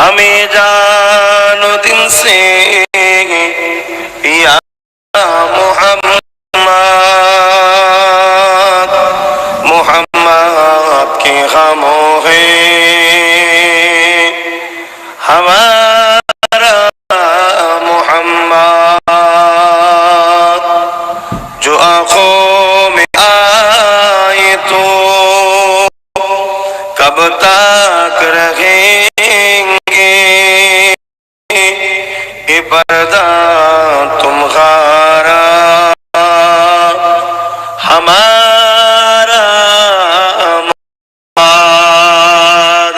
हमें जानो दिन से या मोहम्मद, मोहम्मद के गमों है हमारा मोहम्मद, जो आंखों में आए तो कब तक रहेंगे ये पर्दा तुम गारा हमारा मोहम्मद।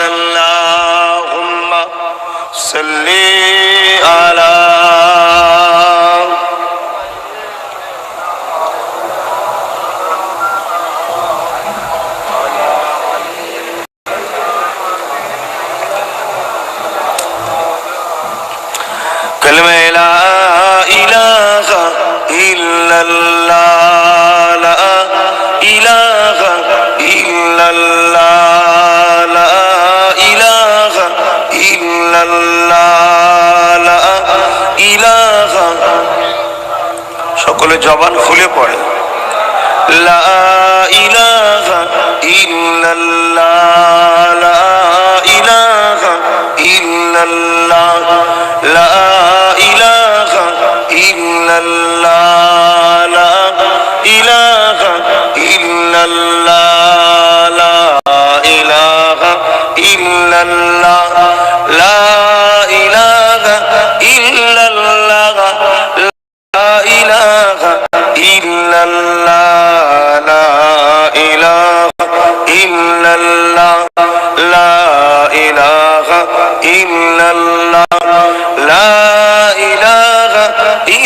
अल्लाहुम्मा सल्ली अला कलमे ला इलाहा इल्लल्लाह, ला इलाहा इल्लल्लाह, ला इलाहा इल्लल्लाह, ला इलाहा। সকলে জবান খুলে পড়ে লা ইলাহা ইল্লাল্লাহ, লা ইলাহা ইল্লাল্লাহ, লা ইলাহা ইল্লাল্লাহ, লা ইলাহা ইল্লাল্লাহ, লা ইলাহা ইল্লাল্লাহ, লা ইলাহা ইল্লাল্লাহ, লা ইলাহা ইল্লাল্লাহ, লা ইলাহা ইল্লাল্লাহ, লা ইলাহা ইল্লাল্লাহ, লা ইলাহা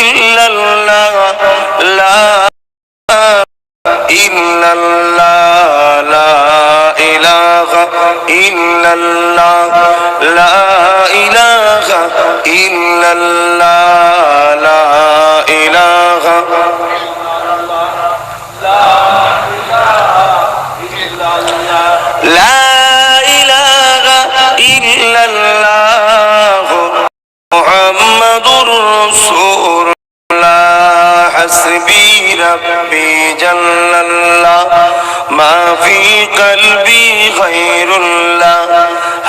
ইল্লাল্লাহ, লা ইল্লাল্লাহ, লা ইলাহা ইল্লাল্লাহ, লা ইলাহা ইল্লাল্লাহ, লা ইলাহা লা ইলাহা ইল্লাল্লাহ মুহাম্মাদুর রাসূলুল্লাহ। হাসবি রাব্বি জাল্লাল্লাহ মা ফি কলবি গায়রুল্লাহ,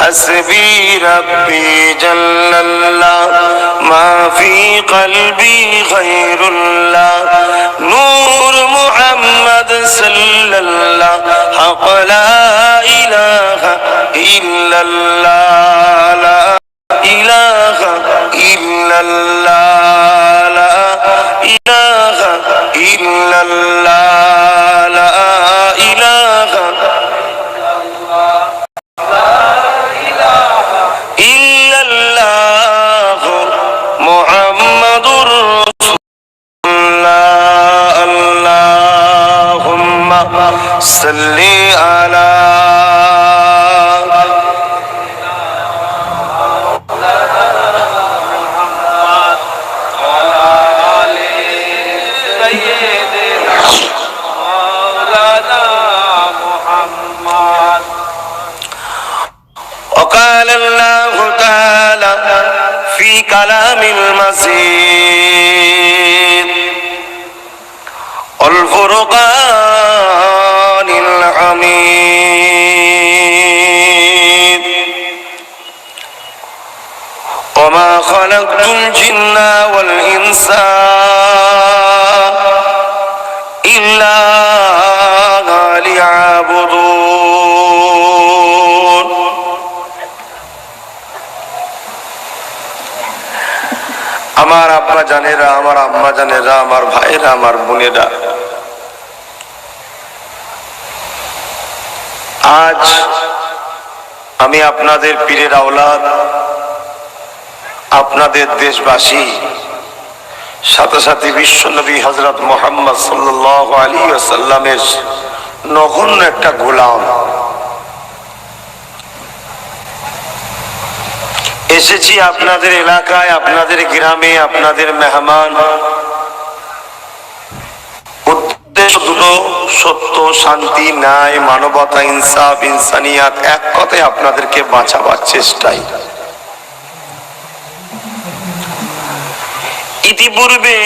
হাসবি রাব্বি জাল্লাল্লাহ মা ফি কলবি গায়রুল্লাহ। নূর মুহাম্মদ সাল্লাল্লাহ হক লা ইলাহা ইল্লাল্লাহ, লা ইলাহা ইল্লাল্লাহ, লা ইলাহা ইল্লাল্লাহ, লা ইলাহা ইল্লাল্লাহ মুহাম্মাদুর রাসূলুল্লাহ। আল্লাহুম্মা সাল্লি আলা وقال الله تعالى في كلام المجيد والفرقان الحميد وما خلقت الجن والإنس إلا ليعبدون। আমার আব্বা জানেরা, আমার আম্মা জানেরা, আমার ভাইরা, আমার বোনেরা, আজ আমি আপনাদের পীরের আওলাদ, আপনাদের দেশবাসী, সাথে সাথে বিশ্বনবী হযরত মুহাম্মদ সাল্লাল্লাহু আলাইহি ওয়াসাল্লামের নগণ্য একটা গোলাম। এসেছি আপনাদের এলাকায়, আপনাদের গ্রামে, আপনাদের মেহমান। উদ্দেশ্য দুটো, সত্য, শান্তি, ন্যায়, মানবতা, ইনসাফ, ইনসানিয়াত, এক কথায় আপনাদেরকে বাঁচাবার চেষ্টাই। ইতিপূর্বে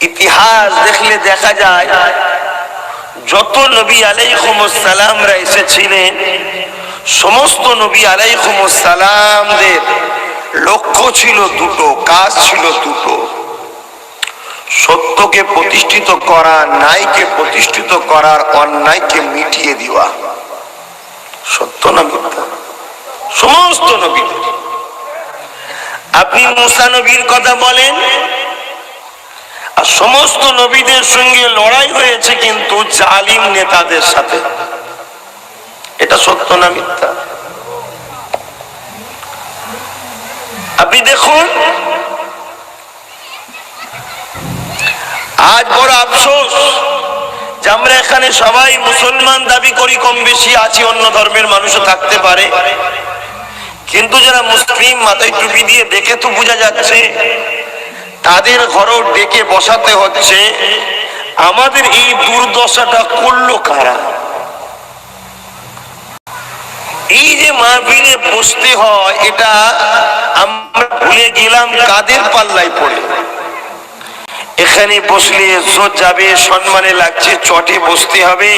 ইতিহাস দেখলে দেখা যায় যত নবী আলাইহিমুস সালামরা এসেছিলেন, সমস্ত নবী আলাইহিমুস সালামদের লক্ষ্য ছিল দুটো, কাজ ছিল দুটো: সত্যকে প্রতিষ্ঠিত করা, ন্যায়কে প্রতিষ্ঠিত করার, অন্যায়কে মিটিয়ে দেওয়া। সত্য না মিথ্যা? সমস্ত নবী। আপনি মুসা নবীর কথা বলেন, আর সমস্ত নবীদের সঙ্গে লড়াই হয়েছে কিন্তু জালিম নেতাদের সাথে। এটা সত্য না মিথ্যা? আপনি দেখুন, আজ বড় আফসোস যে আমরা এখানে সবাই মুসলমান দাবি করি, কম বেশি আছি, অন্য ধর্মের মানুষও থাকতে পারে, কিন্তু যারা মুসলিম মাথায় টুপি দিয়ে দেখে তো বোঝা যাচ্ছে তাদের ঘরও ডেকে বসাতে হচ্ছে। আমাদের এই দুর্দশাটা করলো কারা? এই যে মাহফিলে বসতে হয়, এটা আমরা ভুলে গেলাম কাদের পাল্লায় পড়ে। এখানে বসলে ইজ্জত যাবে, সম্মানে লাগছে, চটে বসতে হবে,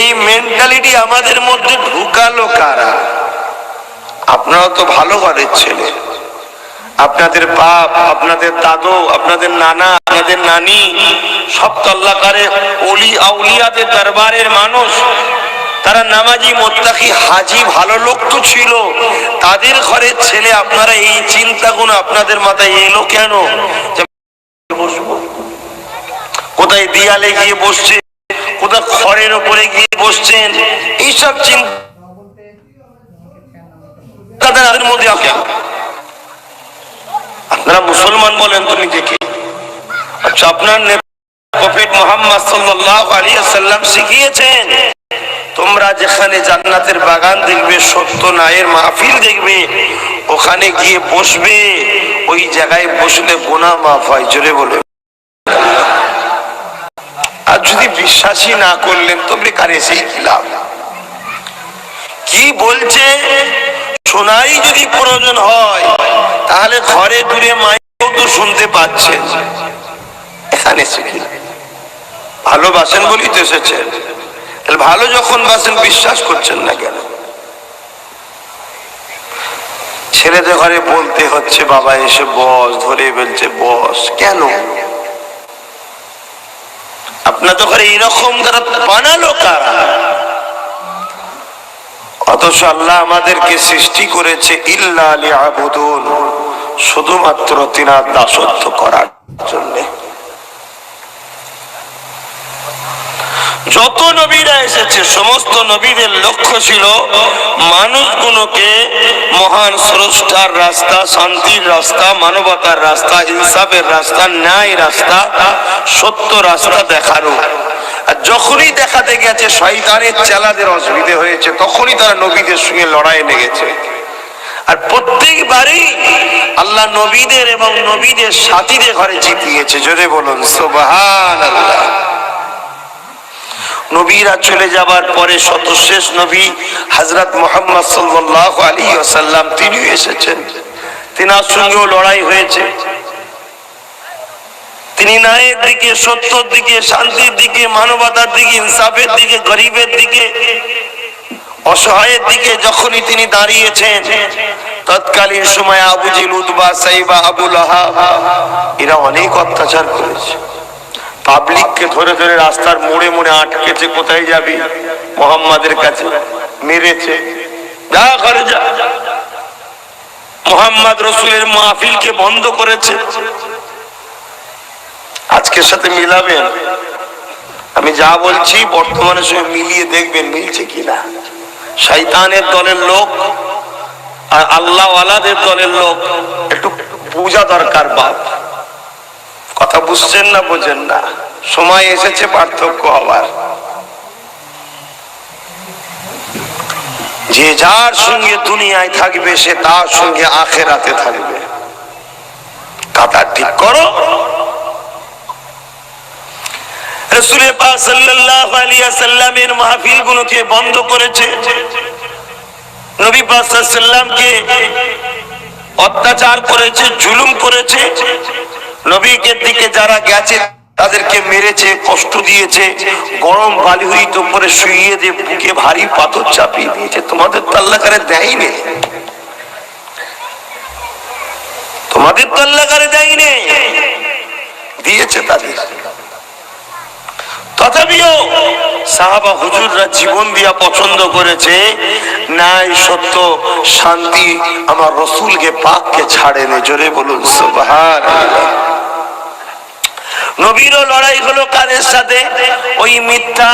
এই মেন্টালিটি আমাদের মধ্যে ঢুকালো কারা? আপনারা তো ভালো ঘরের ছেলে, আপনাদের বাপ, আপনাদের দাদু, আপনাদের নানা, আপনাদের নানি সব তো আল্লাহকারে ওলি আউলিয়াদের দরবারের মানুষ, তারা নামাজি, মুত্তাকি, হাজি, ভালো লোক তো ছিল, তাদের ঘরের ছেলে। আপনারা এই চিন্তাগুলো আপনাদের মাথায় এলো কেন? কোথায় দেয়ালে গিয়ে বসছে, কোথায় খড়ের ওপরে গিয়ে বসছেন, এইসব চিন্তা তাদের মধ্যে কেন? আপনারা মুসলমান বলেন তো নিজেকে। আচ্ছা, আপনার প্রফেট মুহাম্মদ সাল্লাল্লাহু আলাইহি ওয়াসাল্লাম শিখিয়েছেন, তোমরা যেখানে জান্নাতের বাগান দেখবে, সত্য ন্যায়ের মাহফিল দেখবে, ওখানে গিয়ে বসবে। ওই জায়গায় বসলে গুনাহ মাফ হয়। জোরে বলে। আর যদি বিশ্বাসই না করলেন তো বেকার এসেই কি লাভ? কি বলছে শোনাই যদি প্রয়োজন হয়, তাহলে ঘরে দূরে মাইকেও তো শুনতে পাচ্ছেন। এখানে শিখি ভালোবাসেন বলি তো এসেছেন, তাহলে ভালো যখন বাসেন বিশ্বাস করছেন না কেন? ছেলেদের ঘরে বলতে হচ্ছে বাবা এসে বস, ধরে বলছে বস, কেন? আপনাদের ঘরে এরকম তারা বানালো কারা? অথচ আল্লাহ আমাদেরকে সৃষ্টি করেছে ইল্লা লিয়াবুদুন, শুধুমাত্র তিনার দাসত্ব করার জন্য। যত নবীরা এসেছে, সমস্ত নবীদের লক্ষ্য ছিল মানুষগুলোকে মহান স্রষ্টার রাস্তা, শান্তির রাস্তা, মানবতার রাস্তা, ইনসাফের রাস্তা, ন্যায় রাস্তা, সত্য রাস্তা দেখানো। আর যখনই দেখাতে গেছে শয়তানের চেলাদের অসুবিধে হয়েছে, তখনই তারা নবীদের সঙ্গে লড়াই লেগেছে। আর প্রত্যেকবারই আল্লাহ নবীদের এবং নবীদের সাথীদের ঘরে জিতিয়েছে। জোরে বলুন সুবহানাল্লাহ। নবীরা চলে যাবার পরে সর্বশেষ নবী হযরত মুহাম্মদ সাল্লাল্লাহু আলাইহি ওয়াসাল্লাম তিনি এসেছেন, তিনার সঙ্গেও লড়াই হয়েছে। তিনি ন্যায়ের দিকে, সত্যের দিকে, শান্তির দিকে, মানবতার দিকে, ইনসাফের দিকে, গরিবের দিকে, অসহায়ের দিকে যখনই তিনি দাঁড়িয়েছেন, তৎকালীন সময় আবু জেহেল, উতবা, সাইবা, আবু লাহাব এরা অনেক অত্যাচার করেছে। পাবলিককে ধরে ধরে রাস্তার মোড়ে মোড়ে আটকেছে, কোথায় যাবি? মুহাম্মাদের কাছে। মেরেছে, যা ঘরে যা। মুহাম্মদ রাসূলের মাহফিলকে বন্ধ করেছে। আজকের সাথে মিলাবেন? আমি যা বলছি বর্তমানের সঙ্গে মিলিয়ে দেখবেন মিলছে কিনা। শয়তানের দলের লোক আর আল্লাহ ওয়ালাদের দলের লোক একটু বোঝা দরকার। বাপ কথা বুঝছেন না, বোঝেন না? সময় এসেছে পার্থক্য হবার। যে যার সঙ্গে দুনিয়ায় থাকবে সে তার সঙ্গে আখিরাতে থাকবে। কথা ঠিক করো। রাসূল পাক সাল্লাল্লাহু আলাইহি ওয়াসাল্লামের মাহফিলগুলোকে বন্ধ করেছে। নবী পাক সাল্লাল্লাহু আলাইহি ওয়াসাল্লামকে অত্যাচার করেছে, জুলুম করেছে। নবীকে দিকে যারা গেছে তাদেরকে মেরেছে, কষ্ট দিয়েছে, গরম বালির উপরে শুইয়ে দিয়ে বুকে ভারী পাথর চাপিয়ে দিয়েছে। তোমাদের তো আল্লাহ করে দেয়নি, তোমাদের তো আল্লাহ করে দেয়নি, দিয়েছে তাদের। তথাপিও সাহাবা হুজুররা জীবন দিয়া পছন্দ করেছে, নাই সত্য শান্তি আমার রসুলকে পাককে ছাড়েনি। জোরে বলুন সুবহানাল্লাহ। নবীরও লড়াই হলো কাদের সাথে? ওই মিথ্যা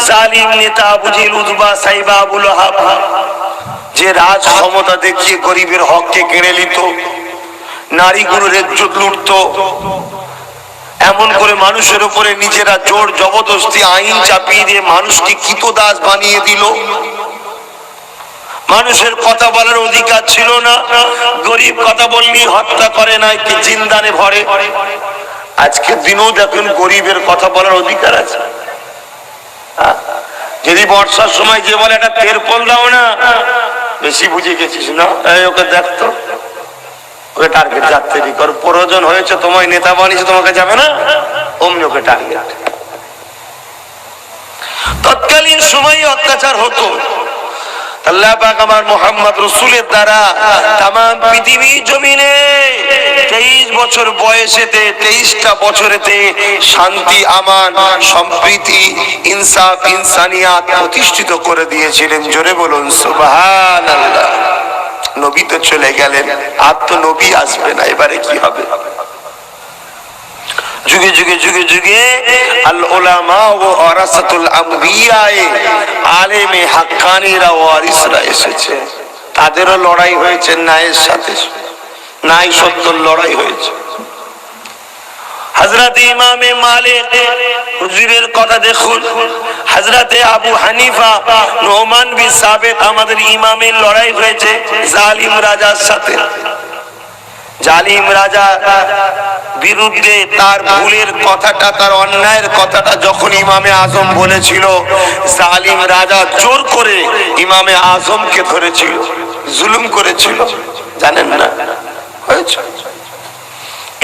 জালিম নেতা আবু জেহেল, উতবা, সাইবা, আবু লাহাব, যে রাজ ক্ষমতা দেখিয়ে গরিবের হককে কেড়ে নিত, নারীগুলোর ইজ্জত লুটতো, এমন করে মানুষের উপরে নিজেরা জোর জবরদস্তি আইন চাপিয়ে দিয়ে মানুষকে কৃতদাস বানিয়ে দিল। মানুষের কথা বলার অধিকার ছিল না, গরিব কথা বললি হত্যা করে, নাই কি জিন্দানে ভরে। আজকের দিনেও দেখুন গরিবের কথা বলার অধিকার আছে। যদি বর্ষার সময় যে বলে একটা তেরপল দাও না, বেশি বুঝে গেছিস না, ওকে দেখতো, ওকে টার্গেট যাচ্ছে, প্রয়োজন হয়েছে তোমায় নেতা বানিয়েছে, তোমাকে যাবে না, অমনি ওকে টার্গেট। তৎকালীন সময়ে অত্যাচার হতো। আল্লাহ পাক আমার মুহাম্মদ রাসূলের দ্বারা তাম পৃথিবী জমিনে 23 বছর বয়সেতে, 23টা বছরেতে শান্তি, আমান, সম্প্রীতি, ইনসাফ, ইনসানিয়াত প্রতিষ্ঠিত করে দিয়েছিলেন। জোরে বলুন সুবহানাল্লাহ। নবী তো চলে গেলেন, আর তো নবী আসবে না, এবারে কি হবে? যুগে যুগে যুগে যুগে আল উলামা ওয়া ওয়ারাসাতুল আমবিয়া, আলেমে হাক্কানীরা ওয়ারিসরা এসেছে। তাদেরও লড়াই হয়েছে ন্যায়ের সাথে, ন্যায় সত্যর লড়াই হয়েছে। হযরত ইমামে মালিক হুজুরের কথা দেখুন, হযরতে আবু হানিফা, নোমান বিন সাবিত, আমাদের ইমামের লড়াই হয়েছে জালিম রাজার সাথে। জালিম রাজা বিরুদ্ধে তার ভুলের কথাটা, তার অন্যায়ের কথাটা যখন ইমামে আজম বলেছিল, জালিম রাজা জোর করে ইমামে আজমকে ধরেছিল, জুলুম করেছিল। জানেন না হয়েছে?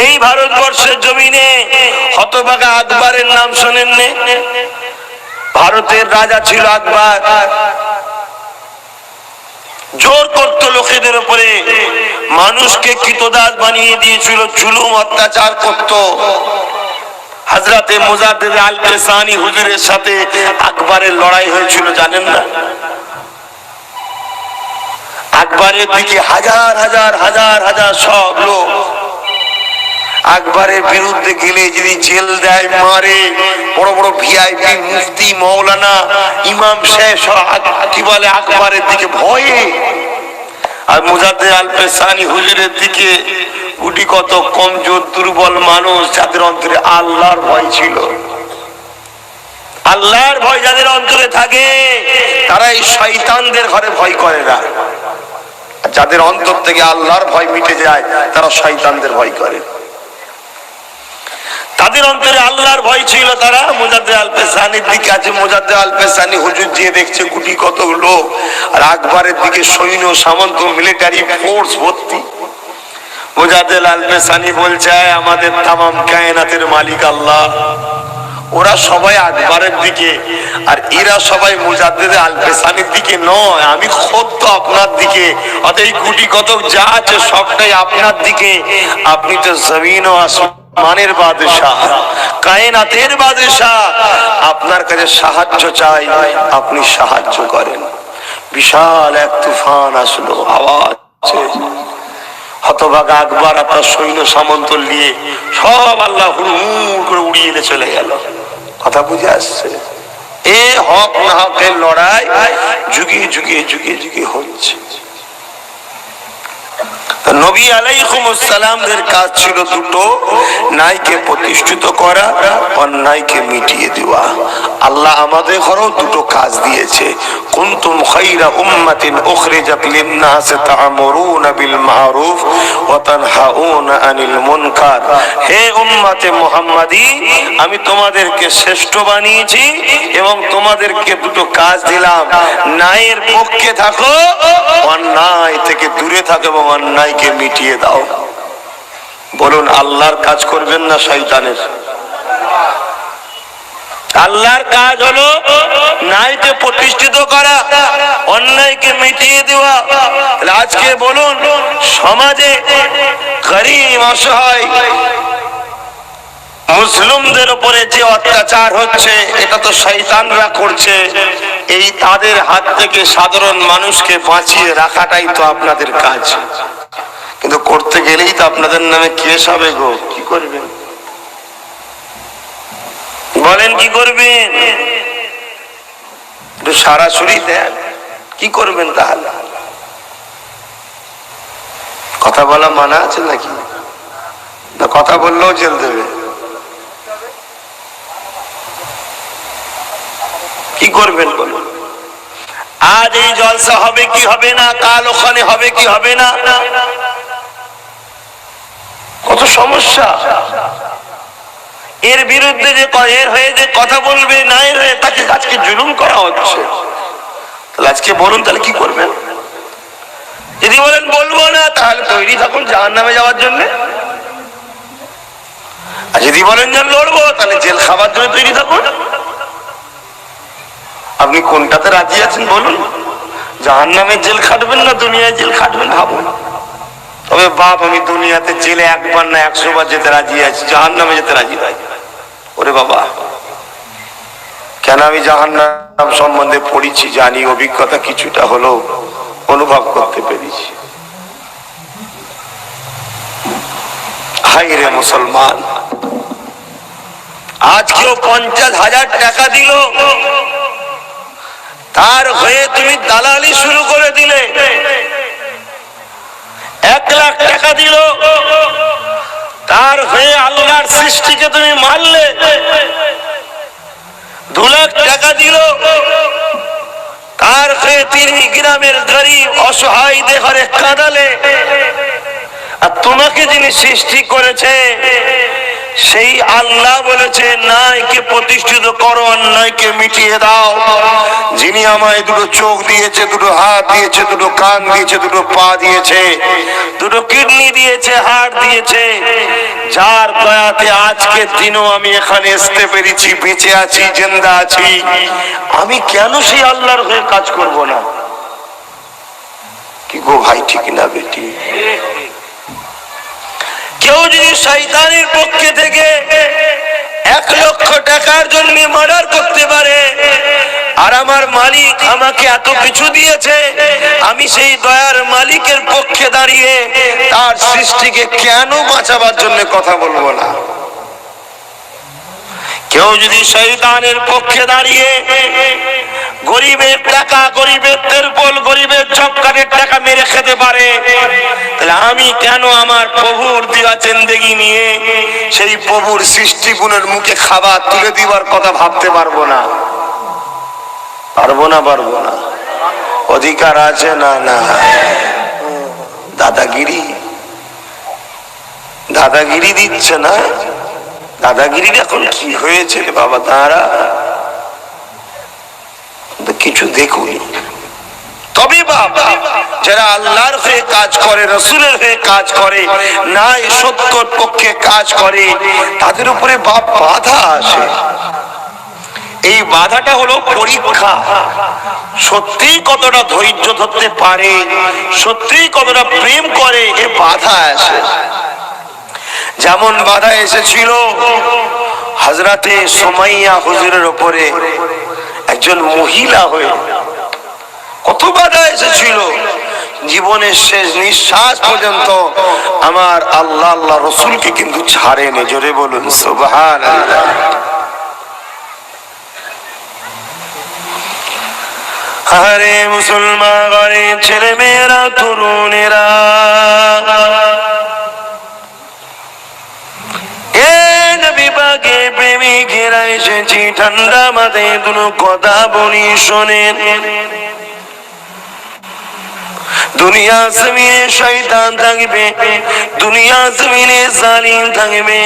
এই ভারতবর্ষের জমিনে হতভাগা আকবরের নাম শোনেন? ভারতের রাজা ছিল আকবর, জোর করতো লোকেদের উপরে, মানুষকে কৃতদাস বানিয়ে দিয়েছিল, জুলুম অত্যাচার করত। হযরতে মুজাদ্দিদ আল কেসানি হুজুরের সাথে আকবরের লড়াই হয়েছিল, জানেন না? আকবরের দিকে হাজার হাজার হাজার হাজার সব লোক, আকবরের বিরুদ্ধে গেলে যদি জেল দেয়, মারে, বড় বড় ভিআইপি, মুফতি, মৌলানা, ইমাম শেষ কি বলে আকবরের দিকে ভয়ে। আর মুজাদ্দিদ আল কেসানি হুজুরের দিকে গুটি কত কমজোর দুর্বল মানুষ, যাদের অন্তরে আল্লাহর ভয় ছিল। আল্লাহর ভয় যাদের অন্তরে থাকে, তারা এই শয়তানদের ঘরে ভয় করে না। যাদের অন্তর থেকে আল্লাহর ভয় মিটে যায়, তারা শয়তানদের ভয় করে। তাদের অন্তরে আল্লাহর ভয় ছিল, তারা মুজাদ্দিদ আল কেসানির দিকে আছে। মুজাদ্দিদ আল কেসানি হুজুর যে দেখছে গুটি কত লোক, আর আকবরের দিকে সৈন্য সামন্ত মিলিটারি ফোর্স ভর্তি। মুজাদ্দিদ আল কেসানি বলছে, আমাদের তামাম কায়নাতের মালিক আল্লাহ, ওরা সবাই আকবরের দিকে, আর এরা সবাই মুজাদ্দিদ আল কেসানির দিকে নয়, আমি খোদ তো আপনার দিকে। অতএব গুটি কত যা আছে সবটাই আপনার দিকে। আপনি তো জমিন ও আসমানের বাদশাহ, কায়নাতের বাদশাহ, আপনার কাছে সাহায্য চাই, আপনি সাহায্য করেন। বিশাল এক তুফান আসলো, আওয়াজ, হতভাগা আকবর আপনার সৈন্য সামন্ত নিয়ে সব আল্লাহ হুড় করে উড়িয়ে দিয়ে চলে গেল। কথা বুঝে আসছে? এ হক না হকের লড়াই যুগে যুগে যুগে যুগে হচ্ছে। নবী আলাইহিস সালামদের কাজ ছিল দুটো, ন্যায়কে প্রতিষ্ঠিত করা, অন্যায়কে মিটিয়ে দেওয়া। আল্লাহ আমাদের ঘরেও দুটো কাজ দিয়েছে। কুনতুম খায়রা উম্মাতিন উখরিজাত লিন-নাস তা'মুরুনা বিল মা'রুফ ওয়া তানহাউনা আনিল মুনকার। হে উম্মতে মুহাম্মাদি, আমি তোমাদেরকে শ্রেষ্ঠ বানিয়েছি এবং তোমাদেরকে দুটো কাজ দিলাম, ন্যায়ের পক্ষে থাকো, অন্যায় থেকে দূরে থাকো এবং অন্যায়কে মিটিয়ে দাও। বলুন আল্লাহর কাজ করবেন না শয়তানের? আল্লাহর কাজ হলো ন্যায়কে প্রতিষ্ঠিত করা, অন্যায়কে মিটিয়ে দেওয়া। আজকে বলুন সমাজে গরীব অসহায় মুসলিমদের উপরে যে অত্যাচার হচ্ছে, এটা তো শয়তানরা করছে। এই তাদের হাত থেকে সাধারণ মানুষকে বাঁচিয়ে রাখাটাই তো আপনাদের কাজ। কিন্তু করতে গেলেই তো আপনাদের নামে কেস হবে গো। কি করবেন বলেন? কি করবেন? একটু সরাসরি দেন, কি করবেন তাহলে? কথা বলা মানা আছে নাকি? না কথা বললেও জেল দেবে? কি করবেন বলুন? আজ এই জলসা হবে কি হবে না, কাল ওখানে হবে কি হবে না, কত সমস্যা। এর বিরুদ্ধে যে এর হয়ে যে কথা বলবে না, এর হয়ে তাকে আজকে জুলুম করা হচ্ছে। তাহলে আজকে বলুন তাহলে কি করবেন? যদি বলেন বলবো না, তাহলে তৈরি থাকুন জাহান্নামে যাওয়ার জন্য। আর যদি বলেন যে লড়বো, তাহলে জেল খাবার জন্য তৈরি থাকুন। আপনি কোনটাতে রাজি আছেন বলুন? জাহান্নামে জেল খাটবেন না দুনিয়ায় জেল খাটবেন? ভাবুন। তবে বাপ, আমি দুনিয়াতে জেলে একবার না 100 বার যেতে রাজি আছি, জাহান্নামে যেতে রাজি নাই। ওরে বাবা, কেন? আমি জাহান্নাম সম্বন্ধে পড়েছি, জানি, অভিজ্ঞতা কিছুটা হলেও অনুভব করতে পেরেছি। হাই রে মুসলমান, আজ কেউ 50,000 টাকা দিল, তার হয়ে তুমি দালালি শুরু করে দিলে। 1 লাখ টাকা দিল, তার হয়ে আল্লাহর সৃষ্টিকে তুমি মারলে। 2 লাখ টাকা দিল, তার হয়ে 3 গ্রামের গরিব অসহায়দের ঘরে কাঁদালে। আর তোমাকে যিনি সৃষ্টি করেছে সেই আল্লাহ বলেছে ন্যায়কে প্রতিষ্ঠিত করো, অন্যায়কে মিটিয়ে দাও। যিনি আমায় 2 চোখ দিয়েছে, 2 হাত দিয়েছে, 2 কান দিয়েছে, 2 পা দিয়েছে, 2 কিডনি দিয়েছে, হাড় দিয়েছে, যার দয়াতে আজকের দিনও আমি এখানে আসতে পেরেছি, বেঁচে আছি, জিন্দা আছি, আমি কেন সেই আল্লাহর হয়ে কাজ করব না? কি গো ভাই, ঠিক না বেটি? কেউ যদি শয়তানের পক্ষে থেকে 1 লক্ষ টাকার জন্য মার্ডার করতে পারে, আর আমার মালিক আমাকে এত কিছু দিয়েছে, আমি সেই দয়ার মালিকের পক্ষে দাঁড়িয়ে তার সৃষ্টিকে কেন বাঁচাবার জন্য কথা বলবো না? কেউ যদি শয়তানের পক্ষে দাঁড়িয়ে গরিবের টাকা, গরিবের তেরপল, গরিবের জবকার্ডের টাকা মেরে খেতে পারে, তাহলে আমি কেন আমার প্রভুর দেওয়া জিন্দেগি নিয়ে সেই প্রভুর সৃষ্টিগুলোর মুখে খাবার তুলে দিবার কথা ভাবতে পারবো না? পারবো না? পারবো না? অধিকার আছে না? না। দাদাগিরি, দাদাগিরি দিচ্ছে না? দাদাগিরির এখন কি হয়েছে রে বাবা? তারা কিছু দেখুনি। তবে বাবা, যারা আল্লাহর হয়ে কাজ করে, রসুলের হয়ে কাজ করে, ন্যায় সত্যর পক্ষে কাজ করে, তাদের উপরে বাধা আসে। এই বাধাটা হলো পরীক্ষা। সত্যি কতটা ধৈর্য ধরতে পারে, সত্যি কতটা প্রেম করে, এ বাধা আসে। যেমন বাধা এসেছিল হযরতে সুমাইয়া হুজুরের উপরে, একজন মহিলা হয়ে কত বাধা এসেছিল। জীবনের শেষ নিঃশ্বাস পর্যন্ত আমার আল্লাহ আল্লাহ রসুলকে কিন্তু ছাড়েনি। জোরে বলুন সুবহানাল্লাহ। আরে মুসলমান ঘরের ছেলে মেয়েরা, তরুণেরা, প্রেমিকেরা এসেছি, ঠান্ডা মাথায় 2 কথা বলি শোনেন। দুনিয়া জমিনে শয়তান থাকবে, দুনিয়া জমিনে জালিম থাকবে,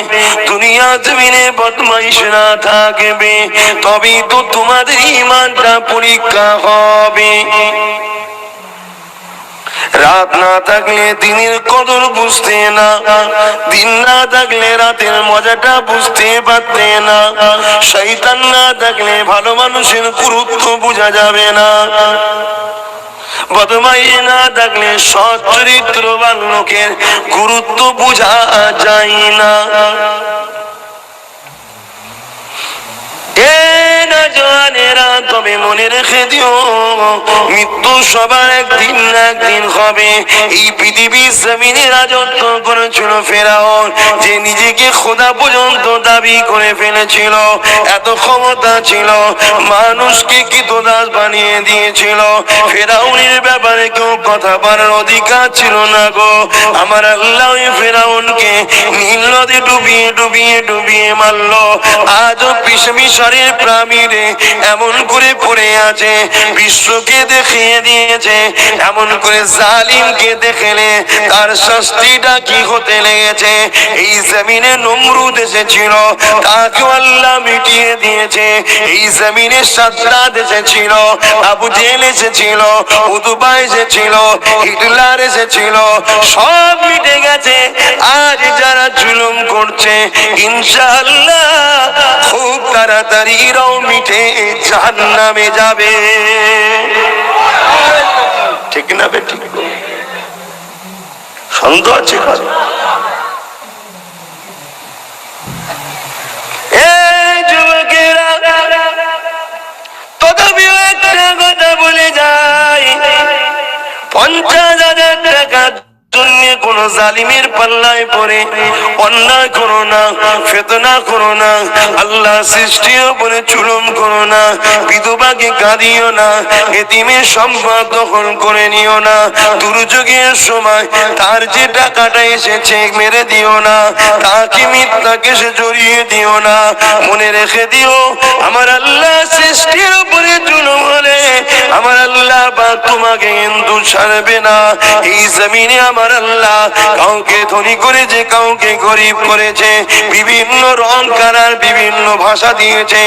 দুনিয়া জমিনে বদমাইশরা থাকবে, তবেই তো তোমাদের ঈমানটা পরীক্ষা হবে। রাত না থাকলে দিনের কদর বুঝতে না, দিন না থাকলে রাতের মজাটা বুঝতে পারতে না, শয়তান না থাকলে ভালো মানুষের গুরুত্ব বোঝা যাবে না, বদমাই না থাকলে সৎ চরিত্রবান লোকের গুরুত্ব বোঝা যায় না। তবে মনে রেখে দিও, মৃত্যু সবার একদিন না একদিন হবে। এই পৃথিবীর জমিনে রাজত্ব করেছিল ফেরাউন, যে নিজেকে খোদা পর্যন্ত দাবি করে ফেলেছিল, এত ক্ষমতা ছিল, মানুষকে কৃতদাস বানিয়ে দিয়েছিল। ফেরাউনের ব্যাপারে কেউ কথা বলার অধিকার ছিল না গো। আমার আল্লাহ ফেরাউনকে নীল নদে ডুবিয়ে ডুবিয়ে ডুবিয়ে মারলো। আজও মিশরের পিরামিডে এমন করে পড়ে আছে, বিশ্বকে দেখিয়ে দিয়েছে এমন করে জালিমকে দেখলে তার শাস্তিটা কি হতে লেগেছে। এই জমিনে নমরুদ এসেছিল, তাকে আল্লাহ মিটিয়ে দিয়েছে। এই জমিনে সাদ্দাত এসেছিল, আবু জেহেল এসেছিল, উতবা এসেছিল, হিটলার এসেছিল, সব মিটে গেছে। আজ যারা জুলুম করছে ইনশাআল্লাহ খুব তাড়াতাড়ি রাও মিটে জাহান্নামে যাবে। ঠিক না বেঠিক? সন্দেহ আছে কারো? এই যুবকেরা, তথাপিও একটা কথা বলে যায়, 50,000 টাকা কোন জালিমের পাল্লায় পড়ে অন্যায় করো না, ফিতনা করো না, আল্লাহ সৃষ্টিও বলে জুলুম করো না, বিধবাকে কাঁদিও না, এতিমের সম্পদ দখল করে নিও না, দুর্যোগের সময় তার যে টাকাটা এসেছে মেরে দিও না, তাকে মিথ্যাকে সে জড়িয়ে দিও না। মনে রেখে দিও, আমার আল্লাহ সৃষ্টির উপরে জুলুম হলে আমার আল্লাহ বা তোমাকে কিন্তু ছাড়বে না। এই জমিনে আমার আল্লাহ কাউকে ধনী করেছে, কাউকে গরিব করেছে, বিভিন্ন রং কালার বিভিন্ন ভাষা দিয়েছে,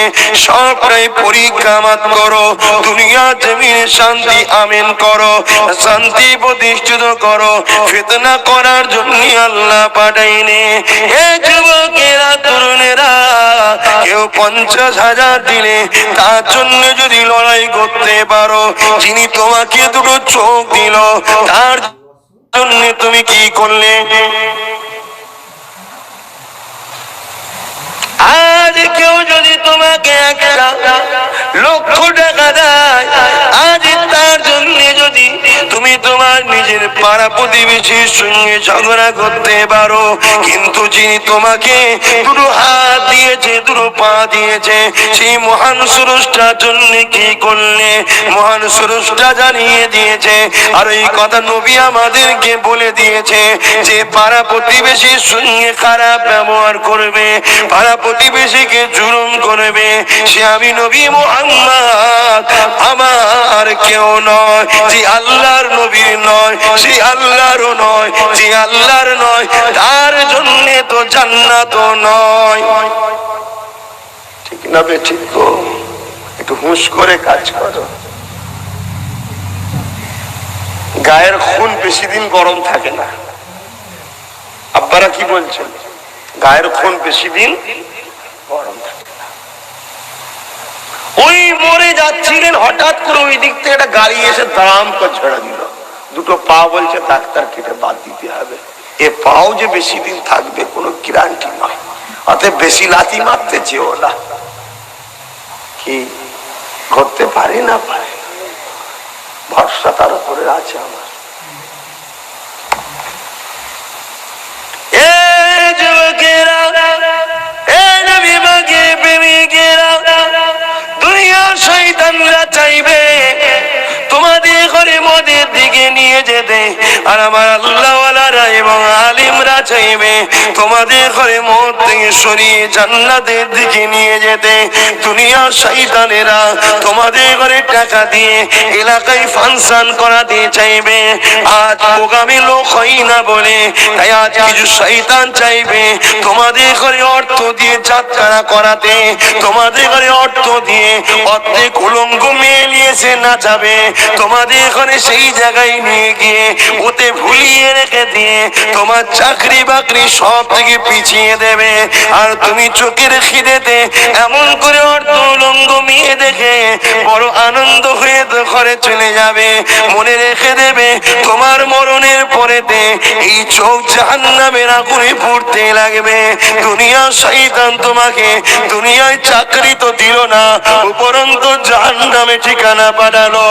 সবটাই পরীক্ষা মাত করো। দুনিয়া জমিনে শান্তি আমিন করো, শান্তি প্রতিষ্ঠিত করো, ফিতনা করার জন্য আল্লাহ পাঠাইনি। এ যুবকেরা, তরুণেরা, কেউ 50,000 দিলে তার জন্য যদি লড়াই করতে পারো, যিনি তোমাকে দুটো চোখ দিল তার জন্য তুমি কি করলে? আজ কেউ যদি তোমাকে 1,00,000 টাকা দেয়, আজ তার জন্য যদি তুমি তোমার নিজের পাড়া প্রতিবেশীর সঙ্গে ঝগড়া করতে পারো, কিন্তু যিনি তোমাকে দুটো হাত দিয়েছে, দুটো পা দিয়েছে, সেই মহান স্রষ্টার জন্য কি করলে? মহান স্রষ্টা জানিয়ে দিয়েছে। আর এই কথা নবী আমাদেরকে বলে দিয়েছে যে পাড়া প্রতিবেশীর সঙ্গে খারাপ ব্যবহার করবে, পাড়া প্রতিবেশীকে জুলুম করবে, সে আমি নবী মুহাম্মদ, আমার কেউ নয়, যে আল্লাহর নবীর নয়, সে আল্লাহরও নয়, যে আল্লাহর নয় তার জন্য তো জান্নাত নয়। ঠিক না বেঠিক? একটু হুঁশ করে কাজ করো। গায়ের খুন বেশি দিন গরম থাকে না। আব্বারা কি বলছেন? গায়ের খুন বেশি দিন গরম থাকে না। ওই মরে যাচ্ছিলেন, হঠাৎ করে ওই দিক থেকে একটা গাড়ি এসে দাম করে ঝেড়ে দিল, দুটো পা বলছে ডাক্তার কেটে বাদ দিতে হবে। এ পাও যে বেশি দিন থাকবে কোনো গ্যারান্টি নয়, অতএব বেশি লাথি মারতে যেও না। কি করতে পারি না পারে, ভরসা তার উপরে আছে আমার। শয়তানরা চাইবে তোমাদের ঘরে মদের দিকে নিয়ে যেতে, আর আমার আল্লাহওয়ালারা এবং আলিমরা চাইবে তোমাদের ঘরে মত থেকে সরিয়ে জান্নাতের দিকে নিয়ে যেতে। দুনিয়া শয়তানেরা তোমাদের ঘরে টাকা দিয়ে এলাকায় ফাংশন করাতে চাইবে। আজ প্রোগ্রামে লোক হয় না বলে তাই আজ কিছু শয়তান চাইবে তোমাদের ঘরে অর্থ দিয়ে যাত্রা করাতে, তোমাদের ঘরে অর্থ দিয়ে অর্ধেক উলঙ্গ মেয়ে নিয়েছে নাচাবে, তোমাদের ঘরে সেই জায়গায় নিয়ে গিয়ে ওতে ভুলিয়ে রেখে দিয়ে তোমার চাকরি বাকরি সব থেকে পিছিয়ে দেবে। আর তুমি চোখের খিদেতে এমন করে অর্ধ উলঙ্গ মেয়ে দেখে বড় আনন্দ হয়ে ঘরে চলে যাবে। মনে রেখে দেবে তোমার মরণের পরেতে এই চোখ জাহান্নামের আগুনে পুড়তে লাগবে। দুনিয়া শয়তান তোমাকে দুনিয়ায় চাকরি তো দিল না, উপরন্তু জাহান্নামে ঠিকানা পাঠালো।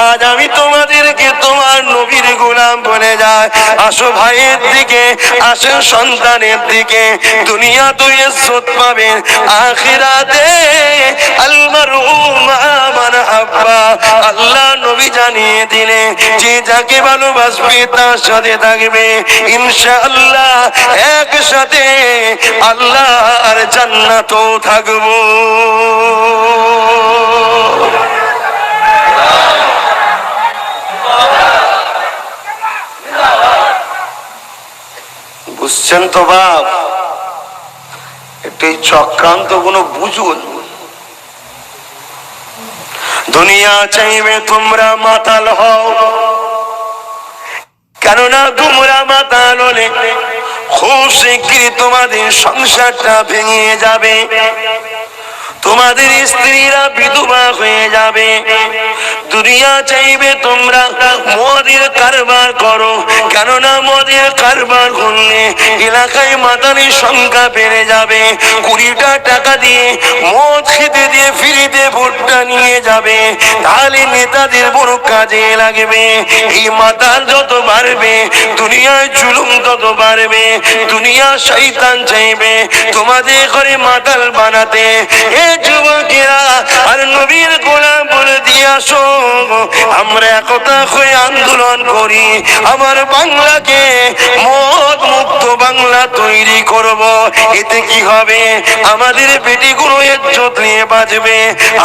আজ আমি তোমাদেরকে তোমার নবীর গোলাম বলে যায়, আসো ভাইয়ের দিকে, আসেন সন্তানের দিকে। দুনিয়া তো ইজ্জত পাবে, আখিরাতে আল মারউ মা মান হাব্বা। আল্লাহ নবী জানিয়ে দিলে যে যাকে ভালোবাসবে তার সাথে থাকবে ইনশাআল্লাহ, একসাথে আল্লাহ আর জান্নাতেও থাকবো। বুঝছেন তো বাপ? একটি চক্রান্ত গুলো বুঝুন। দুনিয়া চাইবে তোমরা মাতাল হও, কেননা তোমরা মাতাল হলে খুব শীঘ্রই তোমাদের সংসারটা ভেঙে যাবে, তোমাদের স্ত্রীরা বিধবা হয়ে যাবে। দুনিয়া চাইবে তোমরা মদের কারবার করো, কেননা মদের কারবার করলে এলাকায় মাতালের সংখ্যা বেড়ে যাবে। 20টা টাকা দিয়ে মদ খেতে দিয়ে ফ্রিতে ভোটটা নিয়ে যাবে, তাহলে নেতাদের বড় কাজে লাগবে। এই মাতাল যত বাড়বে দুনিয়ায় জুলুম তত বাড়বে। দুনিয়া শয়তান চাইবে তোমাদের ঘরে মাতাল বানাতে। এ যুবকেরা আর নবীর গোলাম বলে দিয়ে আসো, আমরা একতা হয়ে আন্দোলন করি, আমার বাংলাকে মদ মুক্ত বাংলা তৈরি করব। এতে কি হবে? আমাদের বেটিগুলো ইজ্জত নিয়ে বাঁচবে।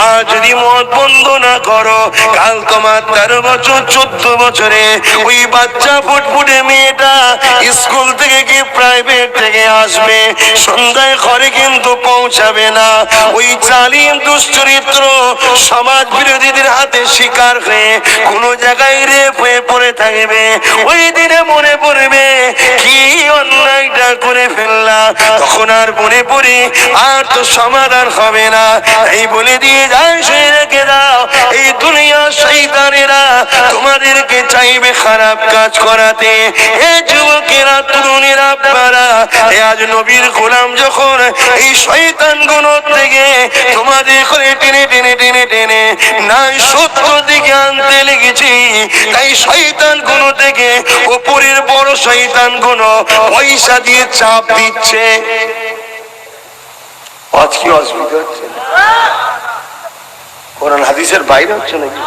আর যদি মদ বন্ধ না করো, কাল তোমার 13 বছর 14 বছরে ওই বাচ্চা ফুটফুটে মেয়েটা স্কুল থেকে কি প্রাইভেট থেকে আসবে, সন্ধ্যায় ঘরে কিন্তু পৌঁছাবে না। ওই জালিম দুশ্চরিত্র সমাজ বিরোধীদের হাতে শিকার হয়ে কোন জায়গায় রেপ হয়ে পড়ে থাকবে। ওই দিনে মনে পড়বে কি অন্যায়টা করে ফেললাম, তখন আর মনে পড়ে আর তো সমাধান হবে না। এই বলে দিয়ে যাই, সে রেখে দাও, এই দুনিয়া শয়তানেরা তোমাদেরকে চাইবে খারাপ কাজ করাতে। এ যুবকেরা তরুণেরা আপনারা আজ নবীর গোলাম যখন এই শয়তান গুলো থেকে তোমাদের করে টেনে টেনে টেনে টেনে নাই সত্য দিকে আনতে লেগেছি, তাই শয়তান গুলো থেকে ওপরের বড় শয়তান গুলো পয়সা দিয়ে চাপ দিচ্ছে। আজ কি অসুবিধা হচ্ছে? কোরআন হাদিসের বাইরে হচ্ছে নাকি?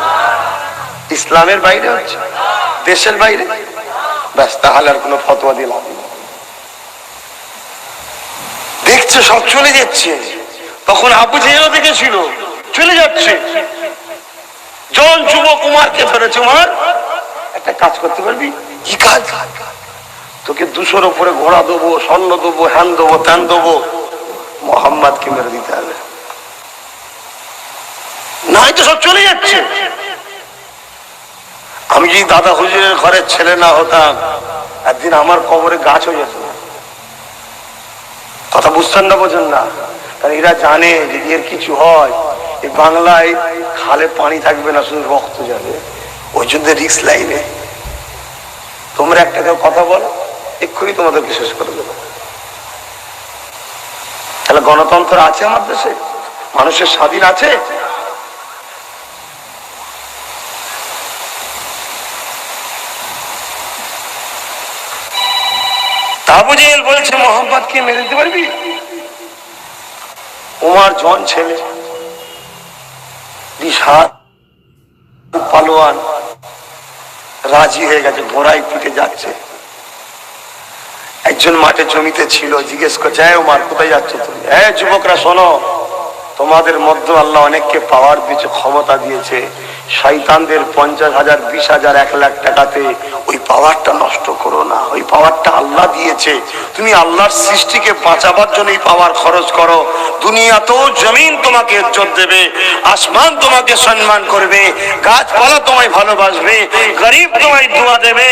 ইসলামের বাইরে হচ্ছে? দেশের বাইরে? ব্যাস, তাহলে আর কোনো ফতোয়া দিয়ে লাভ নেই। দেখছে সব চলে যাচ্ছে। তখন আবু জেহেল দেখেছিল চলে যাচ্ছে, জন যুব কুমারকে ধরেছে, উমার একটা কাজ করতে পারবি? কি কাজ? তোকে 200-র উপরে ঘোড়া দেবো, স্বর্ণ দেবো, হ্যান দেবো, ত্যান দেবো, মোহাম্মদকে মেরে দিতে হবে। নাই তো সব চলে যাচ্ছে। আমি যদি দাদা হুজুরের ঘরের ছেলে না হতাম, একদিন আমার কবরে গাছ হয়ে যেত। কথা বুঝছেন না? বোঝেন না? কারণ এরা জানে যে এর কিছু হয় এই বাংলায় খালে পানি থাকবে না, শুধু রক্ত যাবে। ওই জন্য রিস্ক লাইনে তোমরা একটা কেউ কথা বলো, এক্ষুনি তোমাদেরকে শেষ করে দেবো। তাহলে গণতন্ত্র আছে আমার দেশে? মানুষের স্বাধীন আছে? আবু জেহেল বলছে মোহাম্মদকে মেরে দিতে পারবি? উমার জন ছেলে, বিশাল পালোয়ান, রাজি হয়ে গেছে, ঘোড়ায় পিঠে যাচ্ছে। একজন মাঠে জমিতে ছিল, জিজ্ঞেস করছে, হ্যাঁ ওমর কোথায় যাচ্ছ তুমি? হ্যাঁ যুবকরা শোনো, তোমাদের মধ্যে আল্লাহ অনেককে পাওয়ার দিয়েছে, ক্ষমতা দিয়েছে। শয়তানদের 50,000, 20,000, 1 লাখ টাকাতে ওই পাওয়ারটা নষ্ট করো না। ওই পাওয়ারটা আল্লাহ দিয়েছে, তুমি আল্লাহর সৃষ্টিকে বাঁচাবার জন্য এই পাওয়ার খরচ করো। দুনিয়াতেও জমিন তোমাকে ইজ্জত দেবে, আসমান তোমাকে সম্মান করবে, গাছপালা তোমায় ভালোবাসবে, গরিব তোমায় দোয়া দেবে,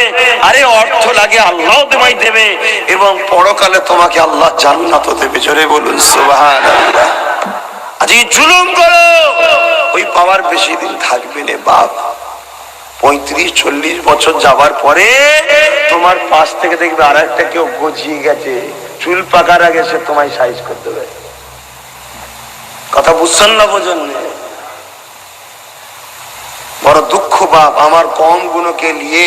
আরে অর্থ লাগে আল্লাহ তোমায় দেবে, এবং পরকালে তোমাকে আল্লাহ জান্নাতও দেবে। জোরে বলুন সুবহানাল্লাহ। আজ জুলুম করো, ওই পাওয়ার বেশি দিন থাকবে না বাপ। 35-40 বছর যাবার পরে তোমার পাশ থেকে দেখবে আর একটা কেউ গজিয়ে গেছে, চুল পাকার আগে সে তোমায় সাইজ করে দেবে। কথা বুঝছেন না? বোঝেন না? বড় দুঃখ বাপ, আমার কম গুণকে নিয়ে